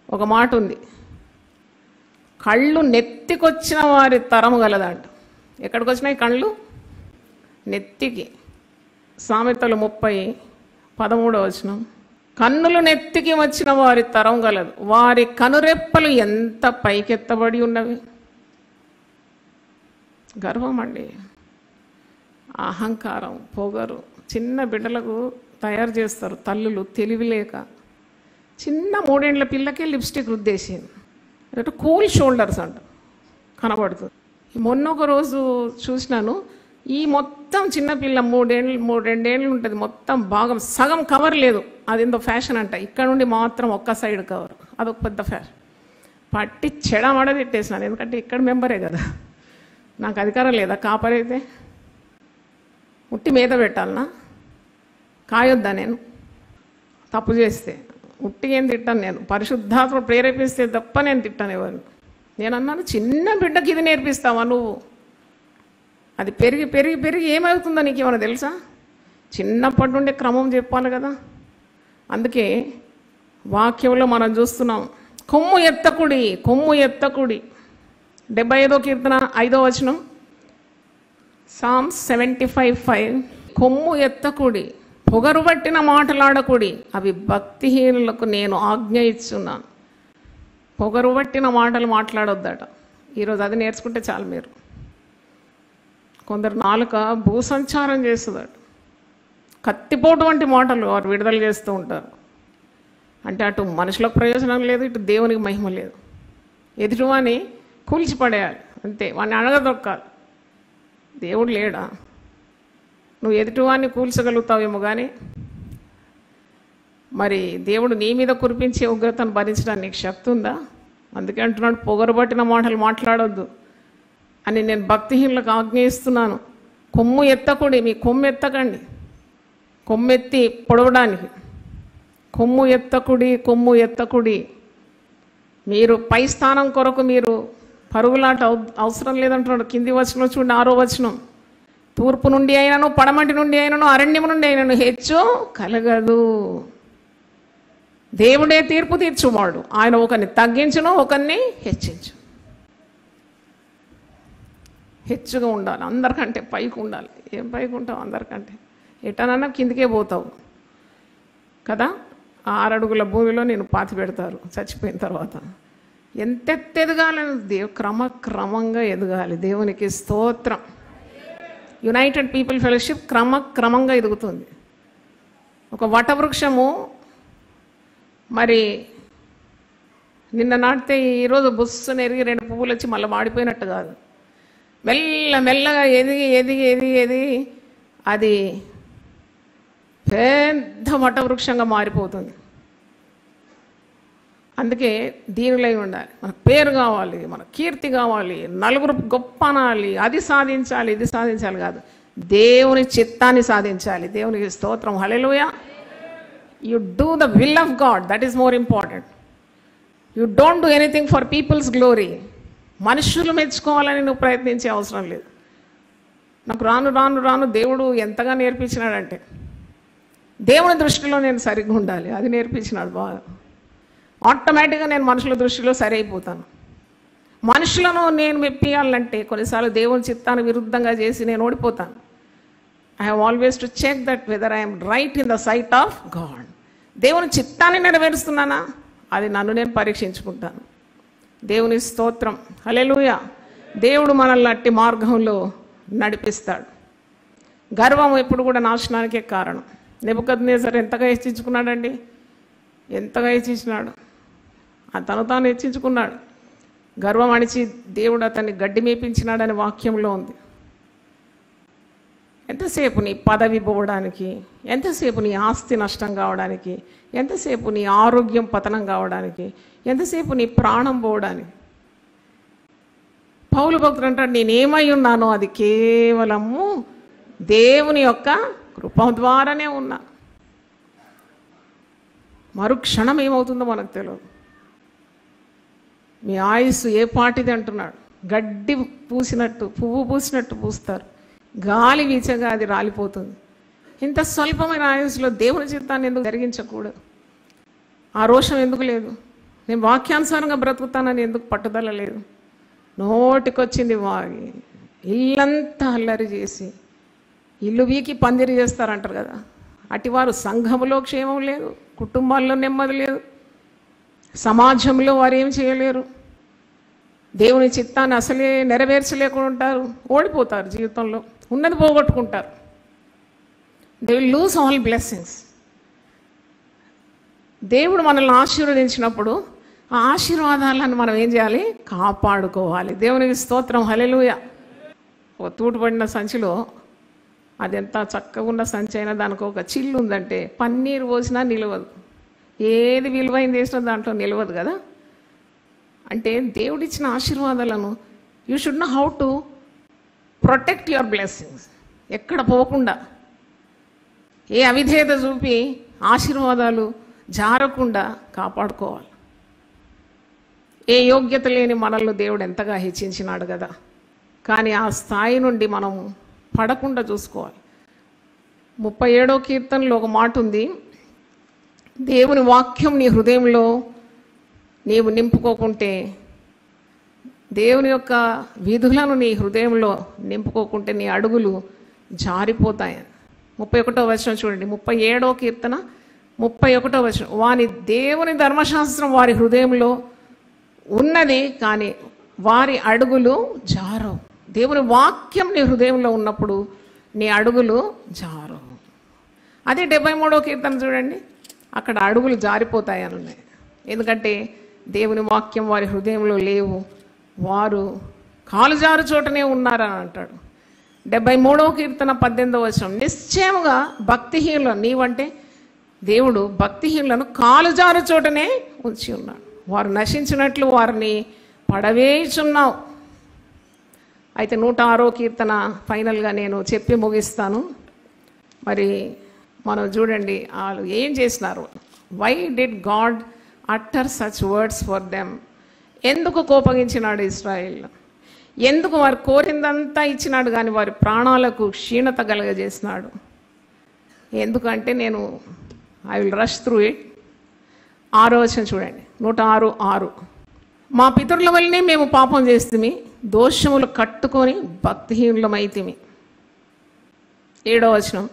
ఒక మాట ఉంది. కళ్ళు నెత్తికొచ్చిన వారి తరము గలదంట. ఎక్కడికి వచ్చినాయి కళ్ళు? నెత్తికి. సామెతలు 30-13 వచనం. కన్నులు నెత్తికి వచ్చిన వారి తరం గలదు, వారి కనురెప్పలు ఎంత పైకెత్తబడి ఉన్నవి. గర్వం అండి, అహంకారం, పొగరు. చిన్న బిడ్డలకు తయారు చేస్తారు తల్లులు తెలివి లేక. చిన్న 3 ఏళ్ల పిల్లకే లిప్స్టిక్ రుద్దేసింది. అంటే కూల్ షోల్డర్స్ అంట కనబడుతుంది. మొన్న ఒక రోజు చూసినాను, ఈ మొత్తం చిన్నపిల్ల 2 ఏళ్ళు ఉంటుంది, మొత్తం భాగం సగం కవర్ లేదు. అది ఎంతో ఫ్యాషన్ అంట. ఇక్కడ నుండి మాత్రం ఒక్క సైడ్ కవర్, అదొక పెద్ద ఫ్యాషన్. పట్టి చెడమడ తిట్టేసినాను. ఎందుకంటే ఇక్కడ మెంబరే కదా, నాకు అధికారం లేదా? కాపరైతే ఉట్టి మీద పెట్టాలనా? కాయొద్దా నేను తప్పు చేస్తే? ఉట్టి ఏం తిట్టాను నేను? పరిశుద్ధాత్మ ప్రేరేపిస్తే తప్ప నేను తిట్టాను ఎవరిని. నేను అన్నాను, చిన్న బిడ్డకి ఇది నేర్పిస్తావా నువ్వు? అది పెరిగి పెరిగి పెరిగి ఏమవుతుందో నీకు ఏమైనా తెలుసా? చిన్నప్పటి నుండి క్రమం చెప్పాలి కదా. అందుకే వాక్యంలో మనం చూస్తున్నాం, కొమ్ము ఎత్తకుడి, కొమ్ము ఎత్తకుడి. 75వ కీర్తన 5వ వచనం, Psalms 75:5. కొమ్ము ఎత్తకుడి, పొగరు పట్టిన మాటలాడకుడి, అవి భక్తిహీనులకు నేను ఆజ్ఞ ఇస్తున్నాను. పొగరు పట్టిన మాటలు మాట్లాడొద్దట. ఈరోజు అది నేర్చుకుంటే చాలు. మీరు కొందరు నాలుక భూసంచారం చేస్తుందట. కత్తిపోటు వంటి మాటలు వారు విడుదల చేస్తూ ఉంటారు. అంటే అటు మనుషులకు ప్రయోజనం లేదు, ఇటు దేవునికి మహిమ లేదు. ఎదుటివాని కూల్చిపడేయాలి అంతే, వాడిని అణగదొక్కాలి. దేవుడు లేడా? నువ్వు ఎదుటివాన్ని కూల్చగలుగుతావేమో, కానీ మరి దేవుడు నీ మీద కురిపించే ఉగ్రతను భరించడానికి నీకు శక్తి ఉందా? అందుకే అంటున్నాడు, పొగరుబట్టిన మాటలు మాట్లాడొద్దు అని నేను భక్తిహీనులకు ఆజ్ఞయిస్తున్నాను. కొమ్ము ఎత్తకుడి, మీ కొమ్ము ఎత్తకండి. కొమ్మెత్తి పొడవడానికి. కొమ్ము ఎత్తకుడి, కొమ్ము ఎత్తకుడి. మీరు పై స్థానం కొరకు మీరు పరుగులాట అవసరం లేదంటున్నాడు. కింది వచనం చూడండి, 6వ వచనం. తూర్పు నుండి అయినను, పడమటి నుండి అయినను, అరణ్యం నుండి అయినను హెచ్చు కలగదు. దేవుడే తీర్పు తీర్చువాడు. ఆయన ఒకరిని తగ్గించును, ఒకరిని హెచ్చించు. హెచ్చుగా ఉండాలి, అందరికంటే పైకి ఉండాలి. ఏం పైకి ఉంటావు? అందరికంటే ఎటనన్నా కిందికే పోతావు కదా. 6 అడుగుల భూమిలో నేను పాతి పెడతారు చచ్చిపోయిన తర్వాత. ఎంతెత్తు ఎదగాలని క్రమంగా ఎదగాలి. దేవునికి స్తోత్రం. యునైటెడ్ పీపుల్ ఫెలోషిప్ క్రమంగా ఎదుగుతుంది. ఒక వటవృక్షము మరి నిన్న నాటితే ఈరోజు బుస్సును ఎరిగి 2 పువ్వులు వచ్చి మళ్ళీ వాడిపోయినట్టు కాదు. మెల్లగా ఎదిగి అది పెద్ద వటవృక్షంగా మారిపోతుంది. అందుకే దీనిలై ఉండాలి. మన పేరు కావాలి, మన కీర్తి కావాలి, నలుగురు గొప్ప అనాలి, అది సాధించాలి ఇది సాధించాలి కాదు, దేవుని చిత్తాన్ని సాధించాలి. దేవునికి స్తోత్రం. Hallelujah. You do the will of God, that is more important. You don't do anything for people's glory. మనుషులు మెచ్చుకోవాలని నువ్వు ప్రయత్నించే అవసరం లేదు. నాకు రాను దేవుడు ఎంతగా నేర్పించినాడంటే దేవుని దృష్టిలో నేను సరిగ్గా ఉండాలి, అది నేర్పించినాడు బాగా. ఆటోమేటిక్గా నేను మనుషుల దృష్టిలో సరైపోతాను. మనుషులను నేను మెప్పియాలంటే కొన్నిసార్లు దేవుని చిత్తాన్ని విరుద్ధంగా చేసి నేను ఓడిపోతాను. I have always to check that whether I'm right in the sight of God. దేవుని చిత్తాన్ని నెరవేరుస్తున్నానా, అది నన్ను నేను పరీక్షించుకుంటాను. దేవుని స్తోత్రం. హల్లెలూయా. దేవుడు మనల్ని అట్టి మార్గంలో నడిపిస్తాడు. గర్వం ఎప్పుడు కూడా నాశనానికే కారణం. నెబుకద్నెజర్ ఎంతగా హెచ్చించుకున్నాడండి, ఎంతగా హెచ్చించినాడు. తను తాను హెచ్చించుకున్నాడు. గర్వం అణిచి దేవుడు అతన్ని గడ్డి మేపించినాడని వాక్యంలో ఉంది. ఎంతసేపు నీ పదవి పోవడానికి, ఎంతసేపు నీ ఆస్తి నష్టం కావడానికి, ఎంతసేపు నీ ఆరోగ్యం పతనం కావడానికి, ఎంతసేపు నీ ప్రాణం పోవడానికి. పౌలు భక్తుడు అంటాడు, నేనేమై ఉన్నానో అది కేవలము దేవుని యొక్క కృప ద్వారానే ఉన్నా. మరుక్షణం ఏమవుతుందో మనకు తెలియదు. మీ ఆయుస్సు ఏ పాటిది అంటున్నాడు. గడ్డి పూసినట్టు, పువ్వు పూసినట్టు పూస్తారు. గాలి వీచగా అది రాలిపోతుంది. ఇంత స్వల్పమైన ఆయుస్సులో దేవుని చిత్తాన్ని ఎందుకు జరిగించకూడదు? ఆ రోషం ఎందుకు లేదు? నేను వాక్యానుసారంగా బ్రతుకుతానని ఎందుకు పట్టుదల లేదు? నోటికొచ్చింది వాగి ఇల్లంతా అల్లరి చేసి ఇల్లు వీకి పందిరి చేస్తారంటారు కదా, అటివారు సంఘములో క్షేమం లేదు, కుటుంబాల్లో నెమ్మది లేదు, సమాజంలో వారు ఏం చేయలేరు, దేవుని చిత్తాన్ని అసలే నెరవేర్చలేకుండా ఉంటారు, ఓడిపోతారు, జీవితంలో ఉన్నది పోగొట్టుకుంటారు. They will lose all blessings. దేవుడు మనల్ని ఆశీర్వదించినప్పుడు ఆ ఆశీర్వాదాలను మనం ఏం చేయాలి? కాపాడుకోవాలి. దేవునికి స్తోత్రం. హల్లెలూయా. ఒక తూటుపడిన సంచిలో, అది ఎంత చక్కగా ఉన్న సంచి అయినా దానికి ఒక చిల్లు ఉందంటే పన్నీరు పోసినా నిలవదు. ఏది విలువైంది వేసినా దాంట్లో నిలవదు కదా. అంటే దేవుడిచ్చిన ఆశీర్వాదాలను you should know how to protect your blessings. ఎక్కడ పోకుండా, ఏ అవిధేయత చూపి ఆశీర్వాదాలు జారకుండా కాపాడుకోవాలి. ఏ యోగ్యత లేని మనల్ని దేవుడు ఎంతగా హెచ్చించినాడు కదా. కానీ ఆ స్థాయి నుండి మనం పడకుండా చూసుకోవాలి. 37వ కీర్తనలో ఒక మాట ఉంది, దేవుని వాక్యం నీ హృదయంలో నీవు నింపుకోకుంటే, దేవుని యొక్క విధులను నీ హృదయంలో నింపుకోకుంటే నీ అడుగులు జారిపోతాయని. 31వ వచనం చూడండి. 37వ కీర్తన 31వ వచనం. వాని దేవుని ధర్మశాస్త్రం వారి హృదయంలో ఉన్నది, కానీ వారి అడుగులు జారవు. దేవుని వాక్యం నీ హృదయంలో ఉన్నప్పుడు నీ అడుగులు జారవు. అదే 73వ కీర్తన చూడండి, అక్కడ అడుగులు జారిపోతాయని ఉన్నాయి. ఎందుకంటే దేవుని వాక్యం వారి హృదయంలో లేవు, వారు కాలుజారు చోటనే ఉన్నారని అంటాడు. 73వ కీర్తన 18వ వచనం. నిశ్చయముగా భక్తిహీనులను, నీవంటే దేవుడు భక్తిహీనులను కాలుజారు చోటనే ఉంచి ఉన్నాడు. వారు నశించినట్లు వారిని పడవేయుచున్నావు. అయితే 106వ కీర్తన ఫైనల్గా నేను చెప్పి ముగిస్తాను. మరి మనం చూడండి వాళ్ళు ఏం చేసినారు. Why did God utter such words for them? ఎందుకు కోపగించినాడు ఇశ్రాయేల్? ఎందుకు వారు కోరిందంతా ఇచ్చినాడు కానీ వారి ప్రాణాలకు క్షీణత కలగజేసినాడు? ఎందుకంటే I will rush through it. 6వ వచనం చూడండి, 106:6. మా పితరుల వల్లనే మేము పాపం చేస్తుమి, దోషములు కట్టుకొని భక్తిహీనులమైతిమి. 7వ వచనం.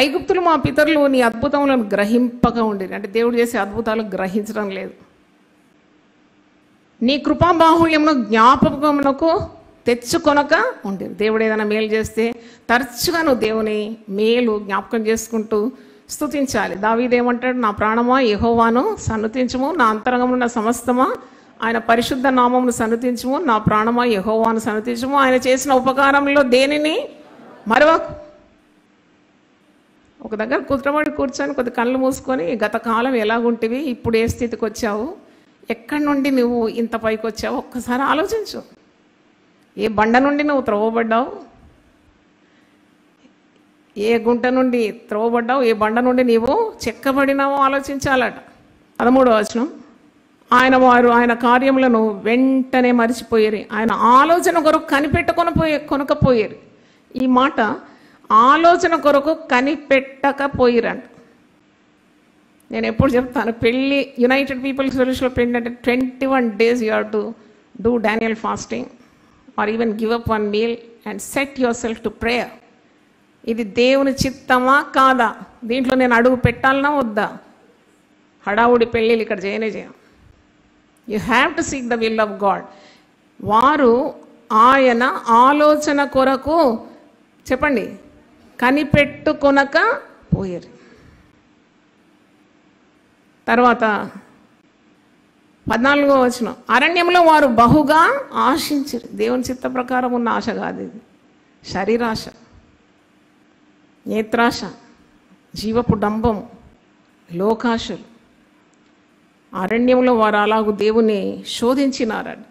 ఐగుప్తులు మా పితరులు నీ అద్భుతములను గ్రహింపగా ఉండేది. అంటే దేవుడు చేసే అద్భుతాలు గ్రహించడం లేదు. నీ కృపాబాహుళ్యమును జ్ఞాపకమునకు తెచ్చుకొనక ఉండేది. దేవుడు ఏదైనా మేలు చేస్తే తరచుగా నువ్వు దేవుని మేలు జ్ఞాపకం చేసుకుంటూ స్తుతించాలి. దావీదేమంటాడు, నా ప్రాణమా యెహోవాను సన్నుతించుము, నా అంతరంగమున్న సమస్తమా ఆయన పరిశుద్ధ నామమును సన్నుతించుము, నా ప్రాణమా యెహోవాను సన్నుతించుము, ఆయన చేసిన ఉపకారంలో దేనిని మరవకు. ఒక దగ్గర కుదురబడి కూర్చొని కొద్ది కళ్ళు మూసుకొని గత కాలం ఎలాగుంటివి, ఇప్పుడు ఏ స్థితికి వచ్చావు, ఎక్కడి నుండి నువ్వు ఇంత పైకి వచ్చావు ఒక్కసారి ఆలోచించు. ఏ బండ నుండి నువ్వు త్రోవబడ్డావు, ఏ గుంట నుండి త్రోవబడ్డావు, ఏ బండ నుండి నీవు చెక్కబడినావో ఆలోచించాలట. 13వ వచనం, ఆయన వారు ఆయన కార్యములను వెంటనే మరిచిపోయేరు, ఆయన ఆలోచన కొరకు కొనకపోయేరు. ఈ మాట ఆలోచన కొరకు కనిపెట్టకపోయిరంట. నేను ఎప్పుడు చెప్తాను, పెళ్ళి యునైటెడ్ పీపుల్స్ ఫెలోషిప్లో పెళ్ళి అంటే 21 days you have to do Daniel fasting are even give up 1 meal and set your self to prayer. ఇది దేవుని చిత్తమా కాదా, దీంట్లో నేను అడుగు పెట్టాలనా వద్దా? హడావుడి పెళ్ళిళ్ళు ఇక్కడ చేయనే చేయం. You have to seek the will of God. వారు ఆయన ఆలోచన కొరకు చెప్పండి కనిపెట్టుకొనక పోయారు. తర్వాత 14వ వచనం, అరణ్యంలో వారు బహుగా ఆశించారు. దేవుని చిత్త ప్రకారం ఉన్న ఆశ కాదు ఇది, శరీరాశ, నేత్రాశ, జీవపు డంబం, లోకాశలు. అరణ్యంలో వారు అలాగూ దేవుని శోధించినారట.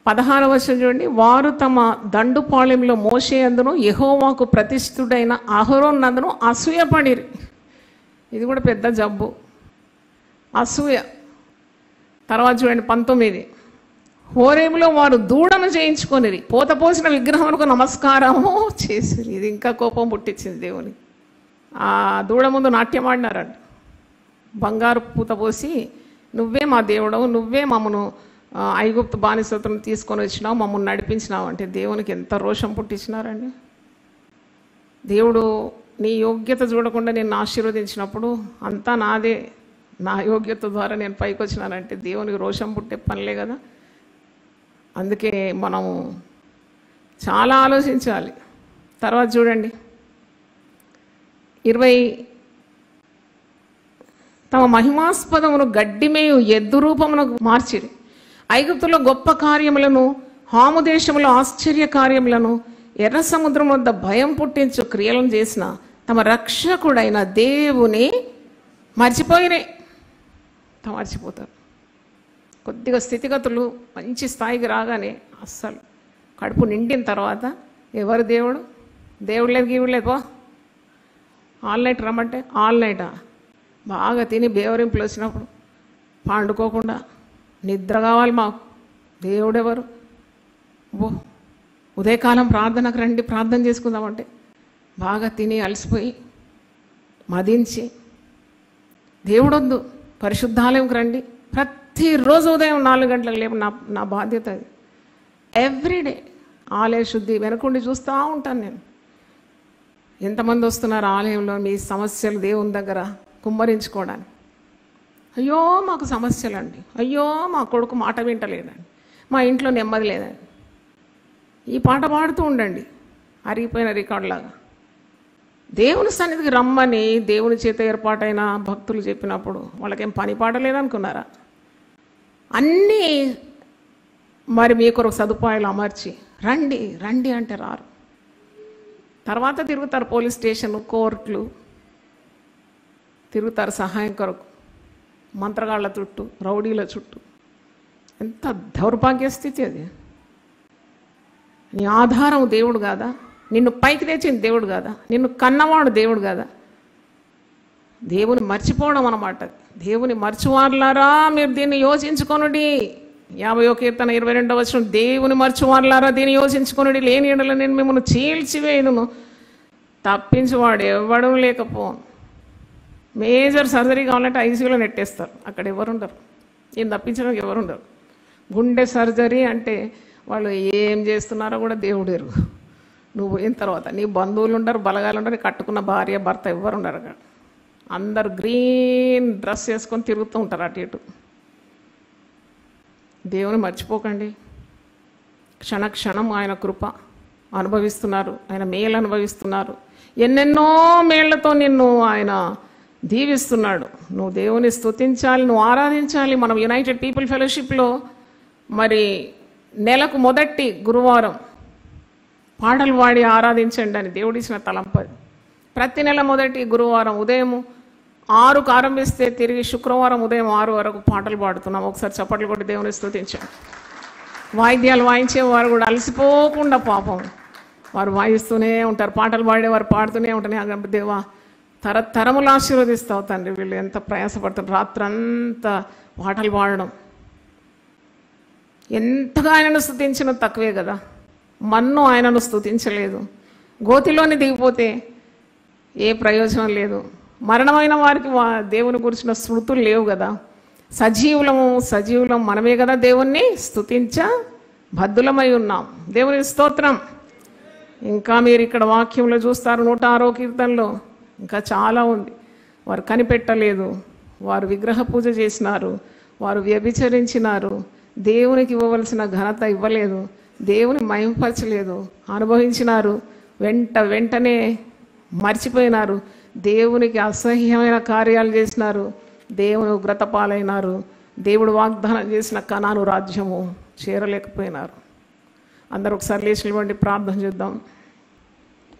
16వ వచనం చూడండి, వారు తమ దండుపాళెంలో మోషే అందును యెహోవాకు ప్రతిష్ఠుడైన అహరోను నందును అసూయపడిరి. ఇది కూడా పెద్ద జబ్బు, అసూయ. తర్వాత చూడండి 19, హోరేబులో వారు దూడను చేయించుకొనిరి, పోత పోసిన విగ్రహమునకు నమస్కారము చేసిరి. ఇది ఇంకా కోపం పుట్టించింది దేవుని. ఆ దూడ ముందు నాట్యం ఆడినారంట. బంగారు పూత పోసి, నువ్వే మా దేవుడవు, నువ్వే మమ్మను ఐగుప్తు బానిసత్వం తీసుకొని వచ్చినావు, మమ్మల్ని నడిపించినావు అంటే దేవునికి ఎంత రోషం పుట్టించినారండి. దేవుడు నీ యోగ్యత చూడకుండా నేను ఆశీర్వదించినప్పుడు అంతా నాదే, నా యోగ్యత ద్వారా నేను పైకి వచ్చినానంటే దేవునికి రోషం పుట్టే పనిలే కదా. అందుకే మనము చాలా ఆలోచించాలి. తర్వాత చూడండి 20, తమ మహిమాస్పదమును గడ్డిమేయు ఎద్దు రూపమును మార్చిరి. ఐగుప్తులో గొప్ప కార్యములను, హాము దేశములో ఆశ్చర్య కార్యములను, ఎర్ర సముద్రం వద్ద భయం పుట్టించు క్రియలను చేసిన తమ రక్షకుడైన దేవుని మర్చిపోయిరే. మర్చిపోతారు. కొద్దిగా స్థితిగతులు మంచి స్థాయికి రాగానే అస్సలు కడుపు నిండిన తర్వాత ఎవరు దేవుడు, దేవుడు లేదు గీవుడు లేదు, పో ఆల్ నైట్ రమ్మంటే ఆల్ నైటా, బాగా తిని బేవరింపులు వచ్చినప్పుడు పండుకోకుండా నిద్ర కావాలి మాకు, దేవుడెవరు, ఓ ఉదయకాలం ప్రార్థనకు రండి ప్రార్థన చేసుకుందామంటే బాగా తిని అలసిపోయి మదించి, దేవుడొద్దు పరిశుద్ధాలయంకి రండి, ప్రతిరోజు ఉదయం 4 గంటలకు లేపు నా బాధ్యత అది. ఎవ్రీడే ఆలయ శుద్ధి వెనకుండి చూస్తూ ఉంటాను నేను. ఎంతమంది వస్తున్నారు ఆలయంలో మీ సమస్యలు దేవుని దగ్గర కుమ్మరించుకోవడానికి. అయ్యో మాకు సమస్యలండి, అయ్యో మా కొడుకు మాట వింటలేదండి, మా ఇంట్లో నెమ్మది లేదండి. ఈ పాట పాడుతూ ఉండండి అరిగిపోయిన రికార్డులాగా. దేవుని సన్నిధికి రమ్మని దేవుని చేత ఏర్పాటైన భక్తులు చెప్పినప్పుడు వాళ్ళకేం పని పాడలేదనుకున్నారా? అన్నీ మరి మీ కొరకు సదుపాయాలు అమర్చి రండి రండి అంటే రారు. తర్వాత తిరుగుతారు పోలీస్ స్టేషన్, కోర్టులు తిరుగుతారు సహాయం కొరకు, మంత్రగాళ్ళ చుట్టూ, రౌడీల చుట్టూ. ఎంత దౌర్భాగ్య స్థితి అది. నీ ఆధారం దేవుడు కాదా? నిన్ను పైకి తెచ్చిన దేవుడు కాదా? నిన్ను కన్నవాడు దేవుడు కాదా? దేవుని మర్చిపోవడం అన్నమాట. దేవుని మర్చివార్లారా మీరు దీన్ని యోచించుకొనుడి. 50వ కీర్తన 22వ వచనం, దేవుని మర్చివార్లారా దీన్ని యోచించుకొనుడి, లేని ఎడల నేను మిమ్మల్ని చీల్చివేయుదును, తప్పించువాడు ఎవడూ లేకపోను. మేజర్ సర్జరీ కావాలంటే ఐసీయూలో నెట్టేస్తారు, అక్కడ ఎవరుండరు, ఏం తప్పించడానికి ఎవరుండరు. గుండె సర్జరీ అంటే వాళ్ళు ఏం చేస్తున్నారో కూడా దేవుడు ఎరుగు. నువ్వు పోయిన తర్వాత నీ బంధువులు ఉండరు, బలగాలు ఉండరు, కట్టుకున్న భార్య భర్త ఎవ్వరు ఉండరు అక్కడ. అందరు గ్రీన్ డ్రెస్ వేసుకొని తిరుగుతూ ఉంటారు అటు ఇటు. దేవుని మర్చిపోకండి. క్షణ క్షణం ఆయన కృప అనుభవిస్తున్నారు, ఆయన మేలు అనుభవిస్తున్నారు. ఎన్నెన్నో మేళ్లతో నిన్ను ఆయన దీవిస్తున్నాడు. నువ్వు దేవుని స్తుతించాలి, నువ్వు ఆరాధించాలి. మనం యునైటెడ్ పీపుల్ ఫెలోషిప్లో మరి నెలకు మొదటి గురువారం పాటలు పాడి ఆరాధించండి అని దేవుడిచ్చిన తలంపది. ప్రతి నెల మొదటి గురువారం ఉదయం 6కు ఆరంభిస్తే తిరిగి శుక్రవారం ఉదయం 6 వరకు పాటలు పాడుతున్నాం. ఒకసారి చప్పట్లు కొట్టి దేవుని స్తుతించాం. వాయిద్యాలు వాయించేవారు కూడా అలసిపోకుండా పాపం వారు వాయిస్తూనే ఉంటారు, పాటలు పాడేవారు పాడుతూనే ఉంటారు. దేవా తరతరములు ఆశీర్వదిస్తావు తండ్రి, వీళ్ళు ఎంత ప్రయాసపడతారు. రాత్రంతా పాటలు పాడడం. ఎంతగా ఆయనను స్తుతించిన తక్కువే కదా. మన్ను ఆయనను స్తుతించలేదు. గోతిలోని దిగిపోతే ఏ ప్రయోజనం లేదు. మరణమైన వారికి దేవుని గురించిన స్మృతులు లేవు కదా. సజీవులం మనమే కదా దేవుణ్ణి స్తుతించ బద్ధులమై ఉన్నాం. దేవుని స్తోత్రం. ఇంకా మీరు ఇక్కడ వాక్యంలో చూస్తారు 106వ కీర్తనలో ఇంకా చాలా ఉంది. వారు కనిపెట్టలేదు, వారు విగ్రహ పూజ చేసినారు, వారు వ్యభిచరించినారు, దేవునికి ఇవ్వవలసిన ఘనత ఇవ్వలేదు, దేవుని మహిమపరచలేదు, అనుభవించినారు, వెంటనే మర్చిపోయినారు, దేవునికి అసహ్యమైన కార్యాలు చేసినారు, దేవుని ఉగ్రత పాలైనారు, దేవుడు వాగ్దానం చేసిన కనాను రాజ్యము చేరలేకపోయినారు. అందరూ ఒకసారి లేచి నిలబడి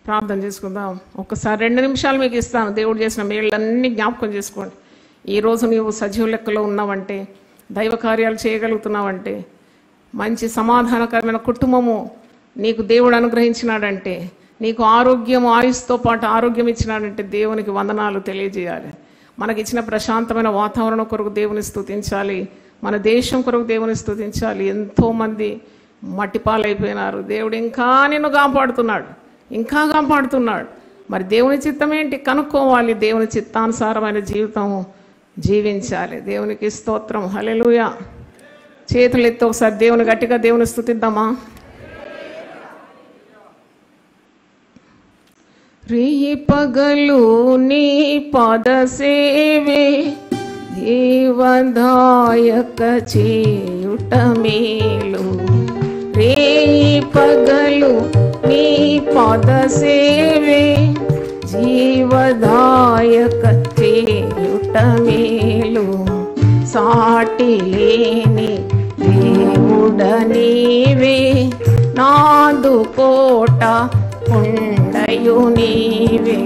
ప్రార్థన చేసుకుందాం. ఒక్కసారి 2 నిమిషాలు మీకు ఇస్తాను. దేవుడు చేసిన మేళ్ళన్నీ జ్ఞాపకం చేసుకోండి. ఈరోజు నీవు సజీవ లెక్కలో ఉన్నావంటే, దైవ కార్యాలు చేయగలుగుతున్నావంటే, మంచి సమాధానకరమైన కుటుంబము నీకు దేవుడు అనుగ్రహించినాడంటే, నీకు ఆరోగ్యం ఆయుస్తో పాటు ఆరోగ్యం ఇచ్చినాడంటే దేవునికి వందనాలు తెలియజేయాలి. మనకిచ్చిన ప్రశాంతమైన వాతావరణం కొరకు దేవుని స్తుతించాలి. మన దేశం కొరకు దేవుని స్తుతించాలి. ఎంతోమంది మట్టిపాలైపోయినారు. దేవుడు ఇంకా నిన్ను కాపాడుతున్నాడు. మరి దేవుని చిత్తం ఏంటి కనుక్కోవాలి. దేవుని చిత్తానుసారమైన జీవితం జీవించాలి. దేవునికి స్తోత్రం. హల్లెలూయా. చేతులు ఎత్తి ఒకసారి దేవుని గట్టిగా దేవుని స్తుతిద్దామా. రేయి పగలు నీ పాద సేవే జీవదాయక చేయుట మేలు. రేయి పగలు నీ పాద సేవే జీవదాయక చేయుట మేలు. సాటి లేని దేవుడ నీవే, నాదు కోట ఉండయు నీవే.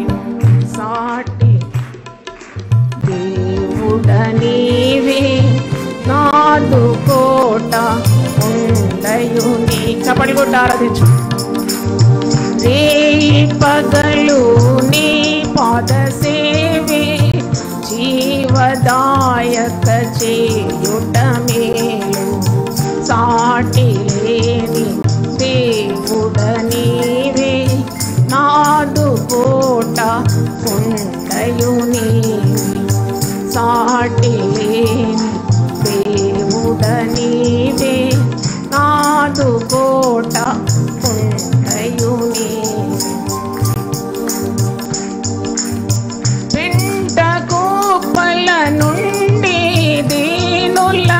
సాటి దేవుడ నీవే, నాదు కోట ఉండయు నీ. చప్పట్లు కొట్టి ఆరాధించు. రేయి పగలు నీ పాద సేవే జీవదాయక చేయుట మేలు. సాటి లేని దేవుడ నీవే, నాదు కోట ఉండయు నీవే. సాటి లేని దేవుడ నీవే, నాదు కోట ఉండయు నీవే. వెంట కుప్పల నుండి దీనుల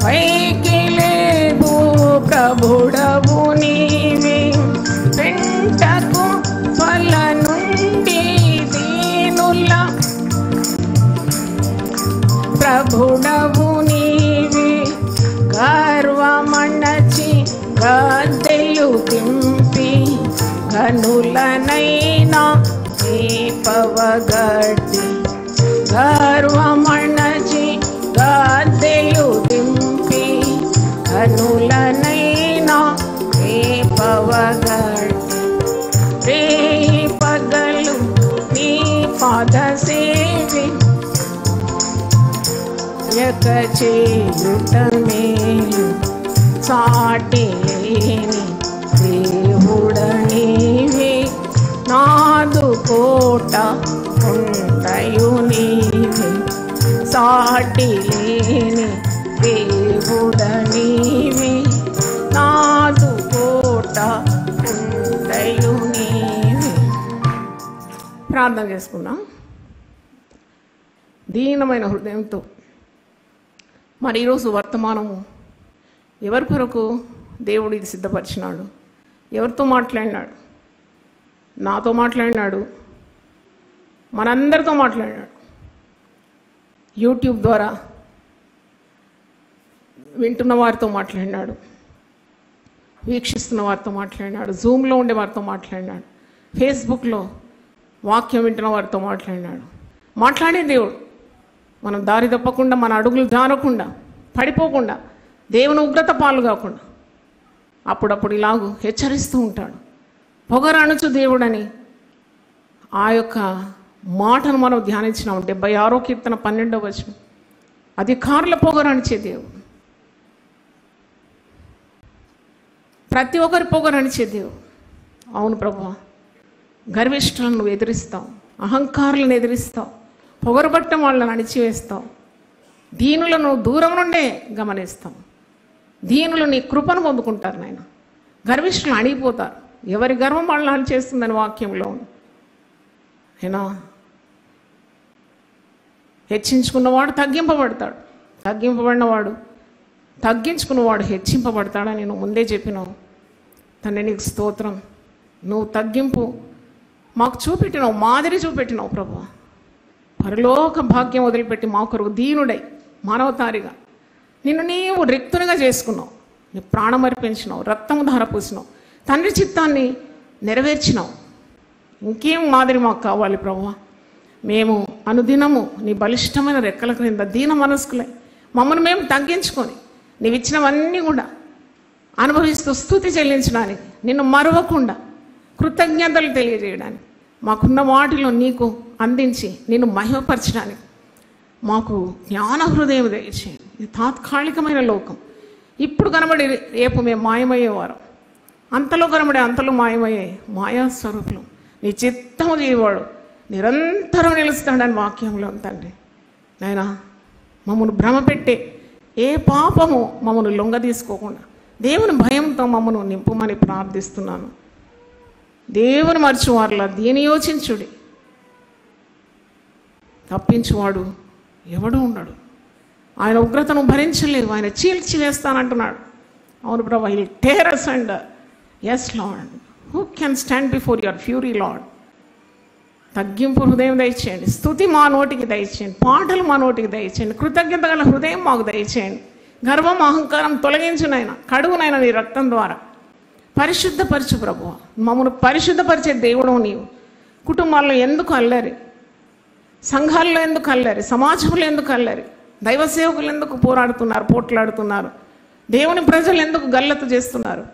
పైకి లేదు ప్రభుడవు నీవే. వెంట కుప్పల నుండి దీనుల ప్రభుడవు నీవే. గర్వమణచి గద్దెలు దింపి ఘనులనైనా మేపవగడ్డి. గర్వమణచి గద్దెలు దింపి ఘనులనైనా మేపవగడ్డి. రేయి పగలు నీ పాద సేవే యక చేయుట మేలు. సాటి లేని దేవుడ నీవే, నాదు కోట ఉండయు నీవే. సాటి లేని దేవుడ నీవే, నాదు కోట ఉండయు నీవే. ప్రార్థన చేసుకుందాం. దీనమైన హృదయంతో మరి ఈరోజు వర్తమానము ఎవరి కొరకు దేవుడు ఇది సిద్ధపరిచినాడు, ఎవరితో మాట్లాడినాడు? నాతో మాట్లాడినాడు, మనందరితో మాట్లాడినాడు. యూట్యూబ్ ద్వారా వింటున్న వారితో మాట్లాడినాడు, వీక్షిస్తున్న వారితో మాట్లాడినాడు, జూమ్లో ఉండే వారితో మాట్లాడినాడు, ఫేస్బుక్లో వాక్యం వింటున్న వారితో మాట్లాడినాడు. మాట్లాడే దేవుడు మనం దారి తప్పకుండా, మన అడుగులు జారకుండా, పడిపోకుండా, దేవుని ఉగ్రత పాలు కాకుండా అప్పుడప్పుడు ఇలాగూ హెచ్చరిస్తూ ఉంటాడు. పొగరనుచు దేవుడని ఆ యొక్క మాటను మనం ధ్యానించినాం. 76వ కీర్తన 12వ వచనం. అధికారుల పొగరనిచే దేవుడు, ప్రతి ఒక్కరి పొగరనిచే దేవుడు. అవును ప్రభువా, గర్విష్ఠులను నువ్వు ఎదిరిస్తావు, అహంకారులను ఎదిరిస్తావు, పొగరబట్టం వాళ్ళని అణిచివేస్తావు, దీనులను దూరం నుండే గమనిస్తాం. దీనులు నీ కృపను పొందుకుంటారు నాయన. గర్విష్ఠులు అణిగిపోతారు. ఎవరి గర్వం వాళ్ళని అణిచేస్తుందని వాక్యంలో ఉంది. అయినా హెచ్చించుకున్నవాడు తగ్గింపబడతాడు, తగ్గించుకున్నవాడు హెచ్చింపబడతాడని నువ్వు ముందే చెప్పినావు. తండ్రి నీకు స్తోత్రం. నువ్వు తగ్గింపు మాకు చూపెట్టినావు, మాదిరి చూపెట్టినావు ప్రభువా. పరలోక భాగ్యం వదిలిపెట్టి మా కొరకు దీనుడై మానవతారిగా నిన్ను నీవు రిక్తునిగా చేసుకున్నావు. నీ ప్రాణం అర్పించినావు, రక్తము ధార పూసినావు, తండ్రి చిత్తాన్ని నెరవేర్చినావు. ఇంకేం మాదిరి మాకు కావాలి ప్రభువా? మేము అనుదినము నీ బలిష్టమైన రెక్కల క్రింద దీన మనస్కులై మమ్మల్ని మేము తగ్గించుకొని నీవిచ్చినవన్నీ కూడా అనుభవిస్తూ స్తుతి చెల్లించడానికి, నిన్ను మరవకుండా కృతజ్ఞతలు తెలియజేయడానికి, మాకున్న వాటిలో నీకు అందించి నిన్ను మహిమపరచడానికి మాకు జ్ఞాన హృదయం దయచేయండి. ఇది తాత్కాలికమైన లోకం. ఇప్పుడు కనబడి రేపు మేము మాయమయ్యేవారు, అంతలో కనబడే అంతలో మాయమయ్యే మాయాస్వరూపులు. నీ చిత్తము చేయవాడు నిరంతరం నిలుస్తాడని వాక్యంలో తండ్రి. నాయనా, మమ్మల్ని భ్రమపెట్టే ఏ పాపము మమ్మల్ని లొంగ తీసుకోకుండా దేవుని భయంతో మమ్మల్ని నింపుమని ప్రార్థిస్తున్నాను. దేవుని మర్చివారులా దీని యోచించుడి. తప్పించువాడు ఎవడు ఉండడు. ఆయన ఉగ్రతను భరించలేదు, ఆయన చీల్చి వేస్తానంటున్నాడు. అవును ప్రభా, he tear asunder. Yes Lord, who can stand before your fury Lord. తగ్గింపు హృదయం దయచేయండి, స్తుతి మా నోటికి దయచేయండి, పాటలు మా నోటికి దయచేయండి, కృతజ్ఞత గల హృదయం మాకు దయచేయండి. గర్వం అహంకారం తొలగించునైనా, కడుగునైనా నీ రక్తం ద్వారా పరిశుద్ధపరచు ప్రభువా. మమ్మల్ని పరిశుద్ధపరిచే దేవుడు నీవు. కుటుంబాల్లో ఎందుకు అల్లరి, సంఘాల్లో ఎందుకు అల్లరి, సమాజంలో ఎందుకు అల్లరి, దైవ సేవకులు ఎందుకు పోట్లాడుతున్నారు, దేవుని ప్రజలు ఎందుకు గల్లతు చేస్తున్నారు,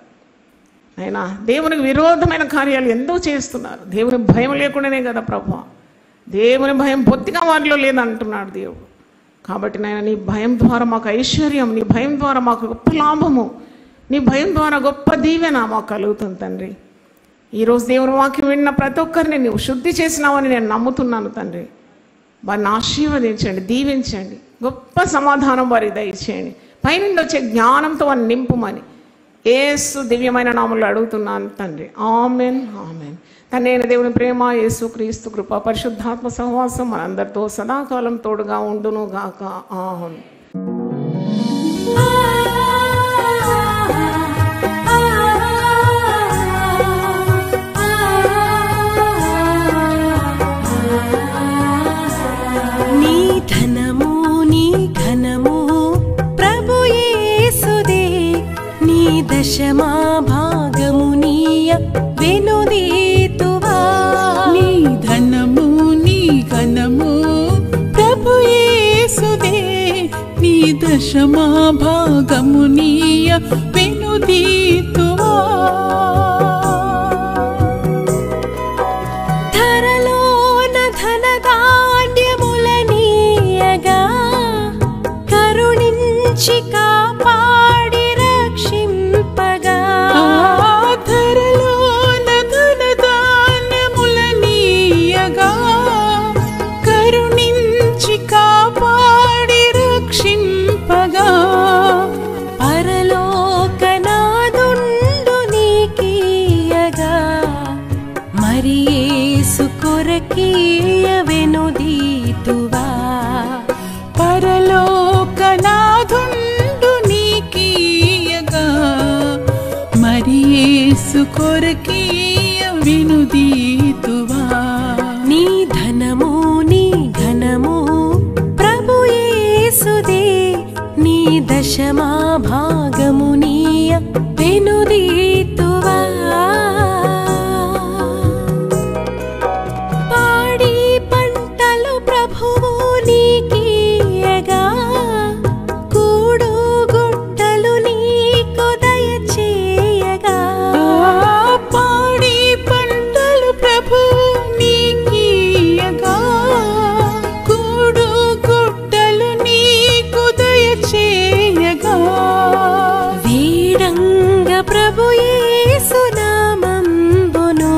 అయినా దేవునికి విరోధమైన కార్యాలు ఎందుకు చేస్తున్నారు? దేవుని భయం లేకుండానే కదా ప్రభువా. దేవుని భయం బొత్తిగా వారిలో లేదంటున్నాడు దేవుడు. కాబట్టి నాయన, నీ భయం ద్వారా మాకు ఐశ్వర్యం, నీ భయం ద్వారా మాకు గొప్ప లాభము, నీ భయం ద్వారా గొప్ప దీవెన మాకు కలుగుతుంది తండ్రి. ఈరోజు దేవుని వాక్యం విన్న ప్రతి ఒక్కరిని నీవు శుద్ధి చేసినావని నేను నమ్ముతున్నాను తండ్రి. వారిని ఆశీర్వదించండి, దీవించండి, గొప్ప సమాధానం వారికి దయచేయండి, పైనుండి వచ్చే జ్ఞానంతో వారిని నింపుమని యేసు దివ్యమైన నామములో అడుగుతున్నాను తండ్రి. Amen, amen. తండ్రి దేవుని ప్రేమ, యేసు క్రీస్తు కృప, పరిశుద్ధాత్మ సహవాసం మనందరితో సదాకాలం తోడుగా ఉండును గాక. ఆమెన్. నీ ధనము నీ ఘనము ప్రభు యేసుదే, నీ దశమా భాగము నీయ వెనుదీతువా. నీ ధనము నీ ఘనము ప్రభు యేసుదే, నీ దశమా భాగము నీయ వెనుదీతువా. ధరలోన ధనధాన్యములనీయగా కరుణించి కాపాడి రక్షింపగా. ధరలోన ధనధాన్యములనీయగా కరుణించి కాపాడి రక్షింపగా. పరలోకనాదుండు నీకీయగా మరి యేసు కొరకి పరలోకనాథుండు నీకీయగా మరి యేసు కొరకీయ వినుదీతువా. నీ ధనము నీ ఘనము ప్రభు యేసుదే, నీ దశమా భాగము నీయ వెనుదీతువా. పాడి పంటలు ప్రభువు నీకీయగా, కూడు గుట్టలు నీకు దయచేయగా. పాడి పంటలు ప్రభువు నీకీయగా, కూడు గుట్టలు నీకు దయచేయగా. వీడంగ ప్రభు యేసు నామంబును,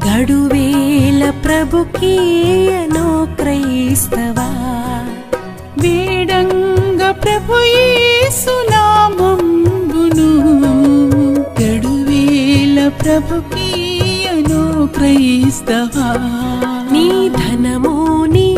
గడువేల ప్రభుకీయను క్రైస్తవా. వేడంగ ప్రభు యేసు నామంబును, గడువేల ప్రభుకీయను క్రైస్తవా. నీ ధనము నీ